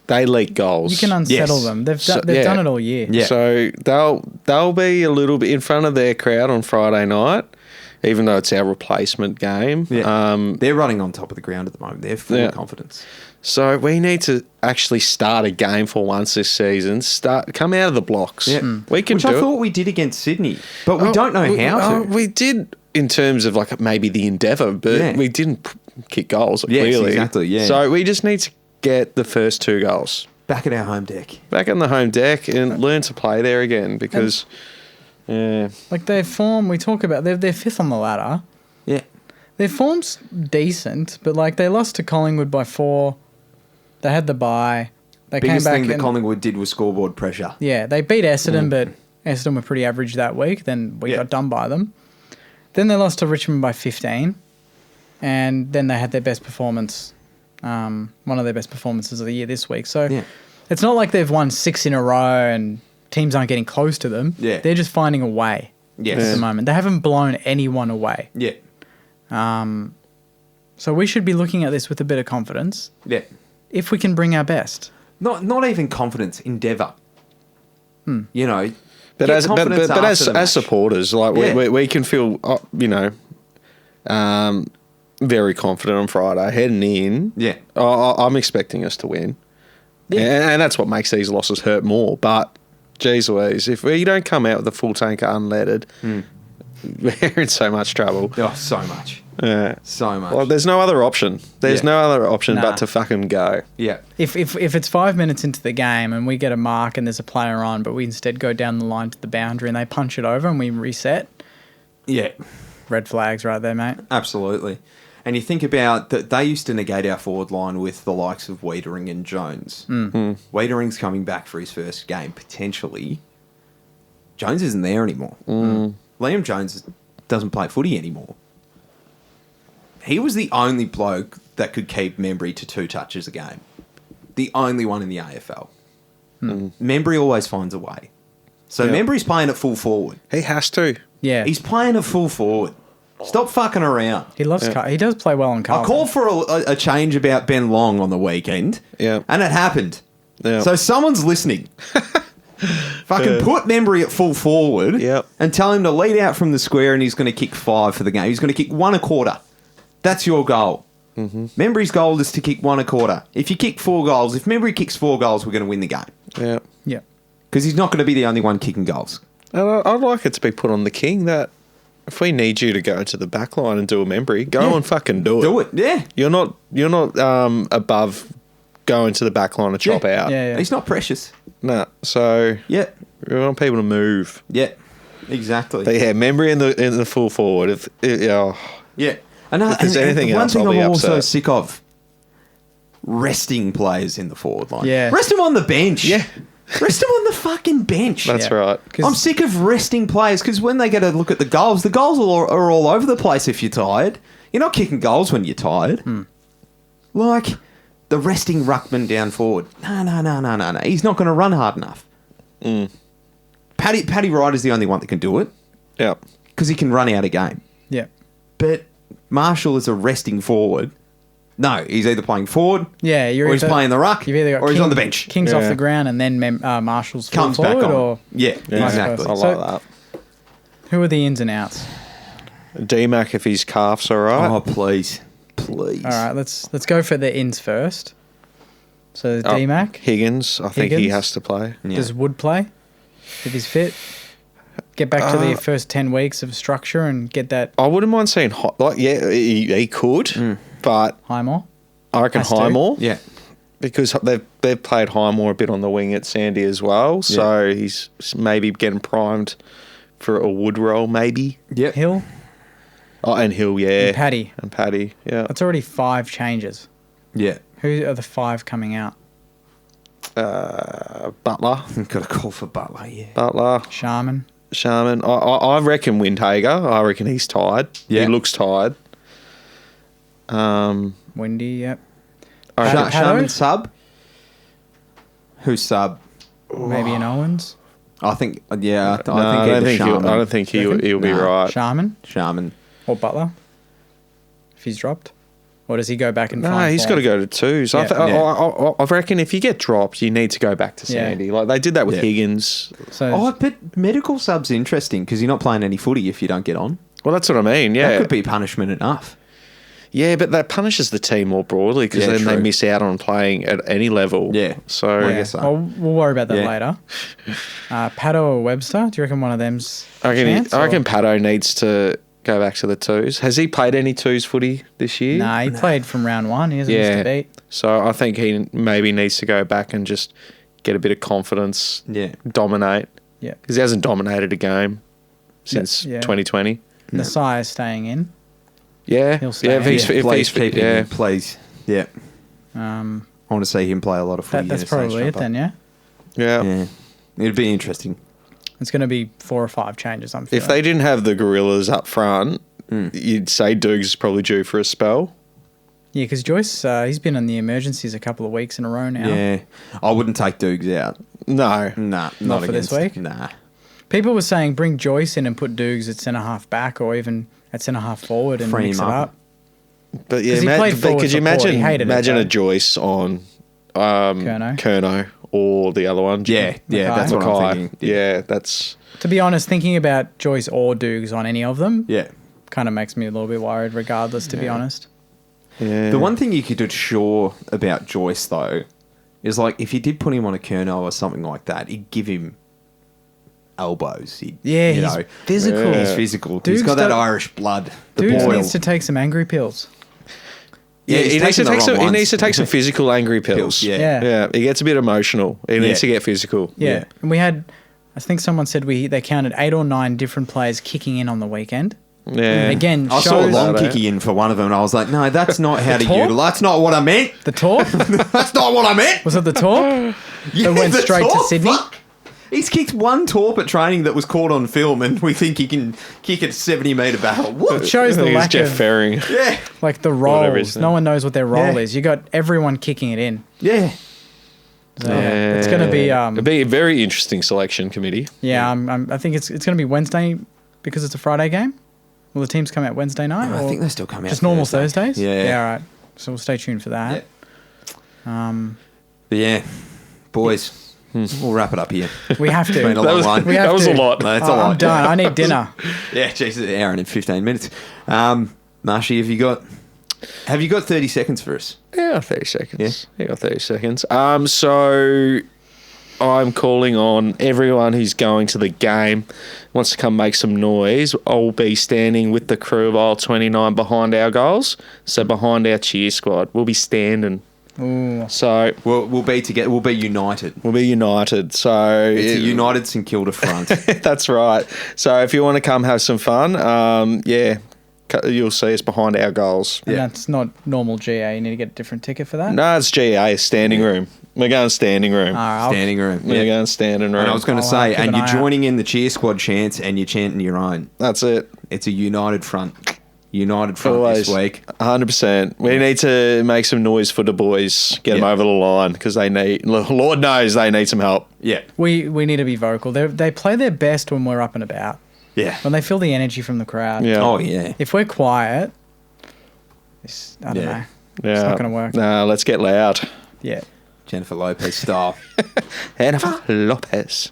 S2: they leak goals.
S3: You can unsettle
S1: Yes.
S3: them. They've
S2: So-
S3: done it all year.
S1: Yeah.
S2: So they'll be a little bit in front of their crowd on Friday night, even though it's our replacement game.
S1: Yeah. They're running on top of the ground at the moment. They're full
S2: Yeah.
S1: of confidence.
S2: So we need to actually start a game for once this season. Come out of the blocks.
S1: Yeah.
S2: We can
S1: Which
S2: do
S1: I
S2: it.
S1: thought we did against Sydney, but we don't know how to.
S2: We did in terms of maybe the endeavour, but
S1: Yeah.
S2: we didn't kick goals,
S1: Yes,
S2: clearly.
S1: exactly, yeah.
S2: So we just need to get the first 2 goals
S1: Back at our home deck.
S2: back on the home deck and learn to play there again because,
S3: Like their form, we talk about, they're fifth on the ladder.
S1: Yeah.
S3: Their form's decent, but they lost to Collingwood by 4. They had the bye. They
S1: Biggest
S3: came back
S1: thing that
S3: and,
S1: Collingwood did was scoreboard pressure.
S3: yeah, they beat Essendon, but Essendon were pretty average that week. Then we
S1: Yeah.
S3: got done by them. Then they lost to Richmond by 15, and then they had their best performance, one of their best performances of the year this week. So
S1: Yeah.
S3: it's not like they've won 6 in a row and teams aren't getting close to them.
S1: Yeah.
S3: They're just finding a way
S1: Yes.
S3: at the moment. They haven't blown anyone away.
S1: Yeah.
S3: So we should be looking at this with a bit of confidence
S1: Yeah.
S3: if we can bring our best.
S1: Not even confidence, endeavour. You know,
S2: but
S1: get
S2: as
S1: confidence after the match.
S2: as supporters,
S1: Yeah.
S2: we can feel very confident on Friday heading in.
S1: Yeah.
S2: I'm expecting us to win, and that's what makes these losses hurt more. But geez Louise, if we don't come out with a full tank unleaded, we're in so much trouble.
S1: Oh, so much.
S2: Yeah.
S1: So much.
S2: Well, there's no other option. There's
S1: Yeah.
S2: no other option
S3: Nah.
S2: but to fucking go.
S1: yeah.
S3: If it's 5 minutes into the game and we get a mark and there's a player on, but we instead go down the line to the boundary and they punch it over and we reset,
S1: Yeah.
S3: red flags right there, mate.
S1: Absolutely. And you think about that they used to negate our forward line with the likes of Wiedering and Jones. Wiedering's coming back for his first game, potentially. Jones isn't there anymore. Liam Jones doesn't play footy anymore. He was the only bloke that could keep Membry to 2 touches a game. The only one in the AFL. Membry always finds a way. So
S2: Yeah.
S1: Membry's playing at full forward.
S2: He has to.
S3: Yeah.
S1: He's playing at full forward. Stop fucking around.
S3: He loves he does play well in
S1: I
S3: Carlton.
S1: called for a change about Ben Long on the weekend.
S2: Yeah.
S1: And it happened.
S2: Yeah.
S1: So someone's listening. Fucking put Membry at full forward
S2: Yep.
S1: and tell him to lead out from the square and he's going to kick 5 for the game. He's going to kick 1 1/4. That's your goal. Membry's goal is to kick 1 1/4. If you kick 4 goals, if Membry kicks 4 goals, we're going to win the game.
S2: Yeah.
S3: Yeah.
S1: Because he's not going to be the only one kicking goals.
S2: And I'd like it to be put on the king that if we need you to go into the back line and do a Membry, go
S1: Yeah.
S2: and fucking do it.
S1: Do it. Yeah.
S2: You're not above going to the back line and chop out.
S3: Yeah, yeah.
S1: He's not precious.
S2: No. So
S1: Yeah.
S2: we want people to move.
S1: Yeah. Exactly.
S2: But yeah, Membry in the full forward.
S1: Yeah. And,
S2: If there's anything
S1: one
S2: else,
S1: thing
S2: I'll be
S1: I'm also
S2: upset.
S1: sick of, resting players in the forward line.
S3: Yeah.
S1: Rest them on the bench.
S2: Yeah.
S1: Rest them on the fucking bench.
S2: That's
S3: Yeah.
S2: right.
S1: I'm sick of resting players because when they get a look at the goals are all over the place if you're tired. You're not kicking goals when you're tired. Like the resting ruckman down forward. No. He's not going to run hard enough. Paddy Ryder's the only one that can do it
S2: Yeah.
S1: because he can run out a game.
S3: Yeah.
S1: But Marshall is a resting forward. No, he's either playing forward
S3: Yeah,
S1: or he's playing the ruck
S3: You've either got
S1: or he's on the bench.
S3: King's off
S2: Yeah.
S3: the ground and then Marshall's full
S1: Comes back
S3: forward,
S1: on.
S3: or
S1: Yeah,
S2: Yeah,
S1: exactly.
S2: I
S3: So-
S2: like that.
S3: who are the ins and outs?
S2: D-Mac, if his calf's all right.
S1: Oh, please. Please.
S3: All right, let's go for the ins first. So D-Mac,
S2: Higgins, I think he
S3: Higgins?
S2: has to play.
S1: Yeah.
S3: does Wood play if he's fit? Get back to the first 10 weeks of structure and get that
S2: I wouldn't mind seeing, he could, but
S3: Highmore.
S2: I reckon
S3: Has to.
S2: Highmore.
S1: Yeah.
S2: Because they've played Highmore a bit on the wing at Sandy as well, so he's maybe getting primed for a Wood role, maybe.
S1: Yep.
S3: Hill,
S2: Oh, and Hill, yeah.
S3: and Paddy.
S2: And Paddy, yeah.
S3: That's already 5 changes.
S1: Yeah.
S3: Who are the 5 coming out?
S1: Got
S2: Butler,
S1: a call for Butler, yeah.
S3: Sharman.
S2: Sharman. I reckon Windhager. I reckon he's tired.
S1: Yeah.
S2: He looks tired.
S3: Windy, yep.
S2: I reckon-
S3: Paddo?
S1: Sharman sub? Who's sub?
S3: Maybe an Owens.
S1: I think, I
S2: No,
S1: think
S2: I
S1: either
S2: don't think
S1: Sharman.
S2: I don't think he'll be
S1: Nah.
S2: right.
S3: Sharman
S1: Sharman.
S3: or Butler, if he's dropped. Or does he go back and
S2: No,
S3: find
S2: he's
S3: form?
S2: got to go to 2s.
S3: Yeah.
S2: I reckon if you get dropped, you need to go back to
S3: Yeah.
S2: Sandy. Like they did that with
S1: Yeah.
S2: Higgins.
S3: So
S1: Oh, but medical sub's interesting because you're not playing any footy if you don't get on.
S2: Well, that's what I mean. Yeah,
S1: That could be punishment enough.
S2: yeah, but that punishes the team more broadly because
S1: Yeah,
S2: then they
S1: true.
S2: miss out on playing at any level.
S1: Yeah.
S2: So
S1: I
S3: yeah.
S1: guess so.
S3: Well, we'll worry about that
S1: Yeah.
S3: later. Paddo or Webster? Do you reckon one of them's
S2: I
S3: chance,
S2: reckon
S3: or-
S2: Paddo needs to go back to the 2s. Has he played any 2s footy this year?
S3: Nah, he played from round 1. He hasn't missed
S2: Yeah.
S3: a beat.
S2: So I think he maybe needs to go back and just get a bit of confidence,
S1: Yeah.
S2: dominate.
S3: Yeah.
S2: Because he hasn't dominated a game since
S3: Yeah.
S2: 2020.
S3: Nasai is staying in.
S2: Yeah,
S3: He'll stay
S2: yeah.
S3: in.
S2: If he's,
S1: Yeah,
S2: if
S1: please
S2: he's
S1: keep him
S2: yeah,
S1: in, please. Yeah. I want to see him play a lot of footy.
S3: That's
S1: in a stage
S3: probably it
S1: jumper.
S3: then, yeah?
S2: yeah.
S1: Yeah. It'd be interesting.
S3: It's going to be 4 or 5 changes, I'm feeling.
S2: If they didn't have the Gorillas up front, you'd say Dukes is probably due for a spell.
S3: Yeah, because Joyce, he's been in the emergencies a couple of weeks in a row now.
S1: Yeah. I wouldn't take Dukes out.
S2: No,
S1: Nah.
S3: Not for this
S1: against-
S3: week?
S1: Nah.
S3: People were saying bring Joyce in and put Dukes at centre-half back or even at centre-half forward and
S1: Free
S3: mix it
S1: him up.
S3: up.
S2: but yeah,
S3: 'Cause he played
S2: but
S3: forward
S2: could you
S3: support. He
S2: imagine
S3: hated it,
S2: a
S3: though.
S2: Joyce on Kerno or the other one?
S1: Yeah. Yeah. That's what I'm
S2: Mackay.
S1: thinking.
S2: Yeah, that's
S3: To be honest, thinking about Joyce or Dukes on any of them
S1: Yeah.
S3: kind of makes me a little bit worried regardless, to be honest.
S2: yeah.
S1: The one thing you could assure about Joyce, though, is like if you did put him on a Kerno or something like that, it'd give him elbows. He's
S3: physical.
S1: He's physical.
S3: Dude's
S1: He's got that
S3: got-
S1: Irish blood. The
S3: Dude
S1: boil.
S3: needs to take some angry pills.
S1: Yeah,
S2: he
S1: he's
S2: needs to
S1: taking the
S2: take some.
S1: wrong
S2: He
S1: ones.
S2: needs to take some physical angry pills.
S1: Yeah.
S3: Yeah.
S2: Yeah, he gets a bit emotional. He needs to get physical.
S3: Yeah. And we had, I think someone said they counted 8 or 9 different players kicking in on the weekend.
S2: Yeah.
S3: Again,
S1: I saw a
S3: shows
S1: long
S2: that, eh?
S1: kicky in for one of them, and I was like, no, that's not how to
S3: torp?
S1: utilize. That's not what I meant.
S3: the torp.
S1: That's not what I meant.
S3: Was it the torp?
S1: Yeah,
S3: went
S1: the
S3: straight to
S1: torp,
S3: Sydney?
S1: fuck. He's kicked one torp at training that was caught on film, and we think he can kick a 70-metre barrel. What?
S3: It shows
S2: I
S3: the
S2: think it's
S3: lack
S2: Jeff
S3: of
S2: Ferring.
S1: Yeah.
S3: like the
S2: Whatever
S3: roles.
S2: his
S3: No
S2: name.
S3: one knows what their role
S1: Yeah.
S3: is. You got everyone kicking it in.
S1: Yeah.
S3: So it's going to be
S2: It'll be a very interesting selection committee.
S3: I think it's going to be Wednesday because it's a Friday game. Will the teams come out Wednesday night?
S1: I
S3: or
S1: think they still come out
S3: just normal
S1: Thursday.
S3: Thursdays.
S1: Yeah.
S3: Yeah. All right. So we'll stay tuned for that.
S1: But yeah, boys, we'll wrap it up here.
S3: We have to.
S1: Been a long one.
S3: We have
S2: That was
S3: to.
S2: a lot.
S1: That's a lot.
S3: I'm done. I need dinner.
S1: Yeah, Jesus, an hour and 15 minutes. Marshy, have you got 30 seconds for us?
S2: Yeah, 30 seconds. Yeah, got 30 seconds. So I'm calling on everyone who's going to the game, wants to come make some noise. I'll be standing with the crew of aisle 29 behind our goals, so behind our cheer squad. We'll be standing.
S3: Ooh.
S2: So
S1: We'll be together. We'll be united.
S2: we'll be united. So
S1: It's a united St Kilda front.
S2: that's right. So if you want to come have some fun, you'll see us behind our goals.
S3: And that's not normal GA. You need to get a different ticket for that.
S2: No, it's GA, standing room. We're going standing room.
S3: All right,
S1: Standing room.
S2: We're
S1: Yeah.
S2: going standing room.
S1: And I was going to
S3: I'll
S1: say,
S3: keep
S1: and
S3: an
S1: you're
S3: eye out.
S1: joining in the cheer squad chants, and you're chanting your own.
S2: That's it.
S1: It's a united front. United front
S2: Always.
S1: this week.
S2: 100%. We need to make some noise for the boys, get them
S1: Yeah.
S2: over the line because they need. Lord knows they need some help.
S1: Yeah.
S3: We need to be vocal. They play their best when we're up and about.
S1: Yeah.
S3: When they feel the energy from the crowd.
S2: Yeah.
S1: Oh, yeah.
S3: If we're quiet, I don't
S1: Yeah.
S3: know.
S2: Yeah.
S3: It's not gonna work.
S2: Nah, let's get loud.
S3: Yeah.
S1: Jennifer Lopez style.
S2: Jennifer Lopez.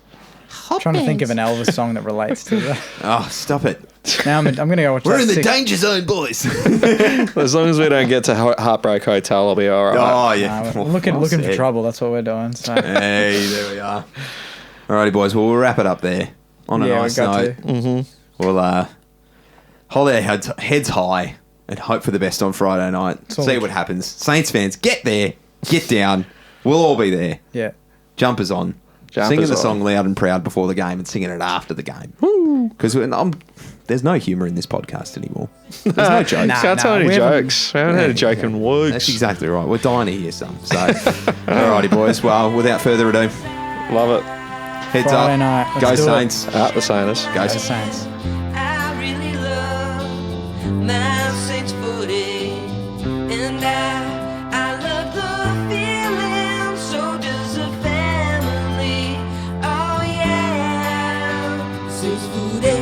S3: Trying to think of an Elvis song that relates to that.
S1: Oh, stop it.
S3: Now I'm going to go watch
S1: We're
S3: that
S1: in the
S3: sick-
S1: danger zone, boys.
S2: As long as we don't get to Heartbreak Hotel, I'll be all right.
S1: Oh, yeah.
S3: We're looking
S1: Well
S3: for
S1: said.
S3: trouble. That's what we're doing. So.
S1: Hey, there we are. Alrighty, boys. Well, we'll wrap it up there. On a
S3: Yeah, we
S1: nice
S3: got
S1: note.
S3: to.
S1: We'll hold our heads high and hope for the best on Friday night.
S3: all
S1: See
S3: we
S1: what happens. Saints fans, get there. Get down. We'll all be there.
S3: Yeah.
S1: Jumpers on.
S2: Jumpers
S1: singing the
S2: on.
S1: song loud and proud before the game and singing it after the game. Because there's no humour in this podcast anymore. There's no jokes.
S3: Nah.
S2: Can't tell any
S3: we haven't-
S2: jokes. We haven't had a joke in weeks.
S1: That's exactly right. We're dying to hear some. So, alrighty, boys. Well, without further ado,
S2: Love it.
S1: heads
S3: Friday
S1: up.
S3: night. Let's
S1: Go
S3: do it.
S1: Saints.
S2: The Saints.
S1: Go
S3: Go
S1: Saints.
S3: Saints.
S4: I really love my Saints footy, and I love the feeling. So does the family. Oh yeah, Saints footy.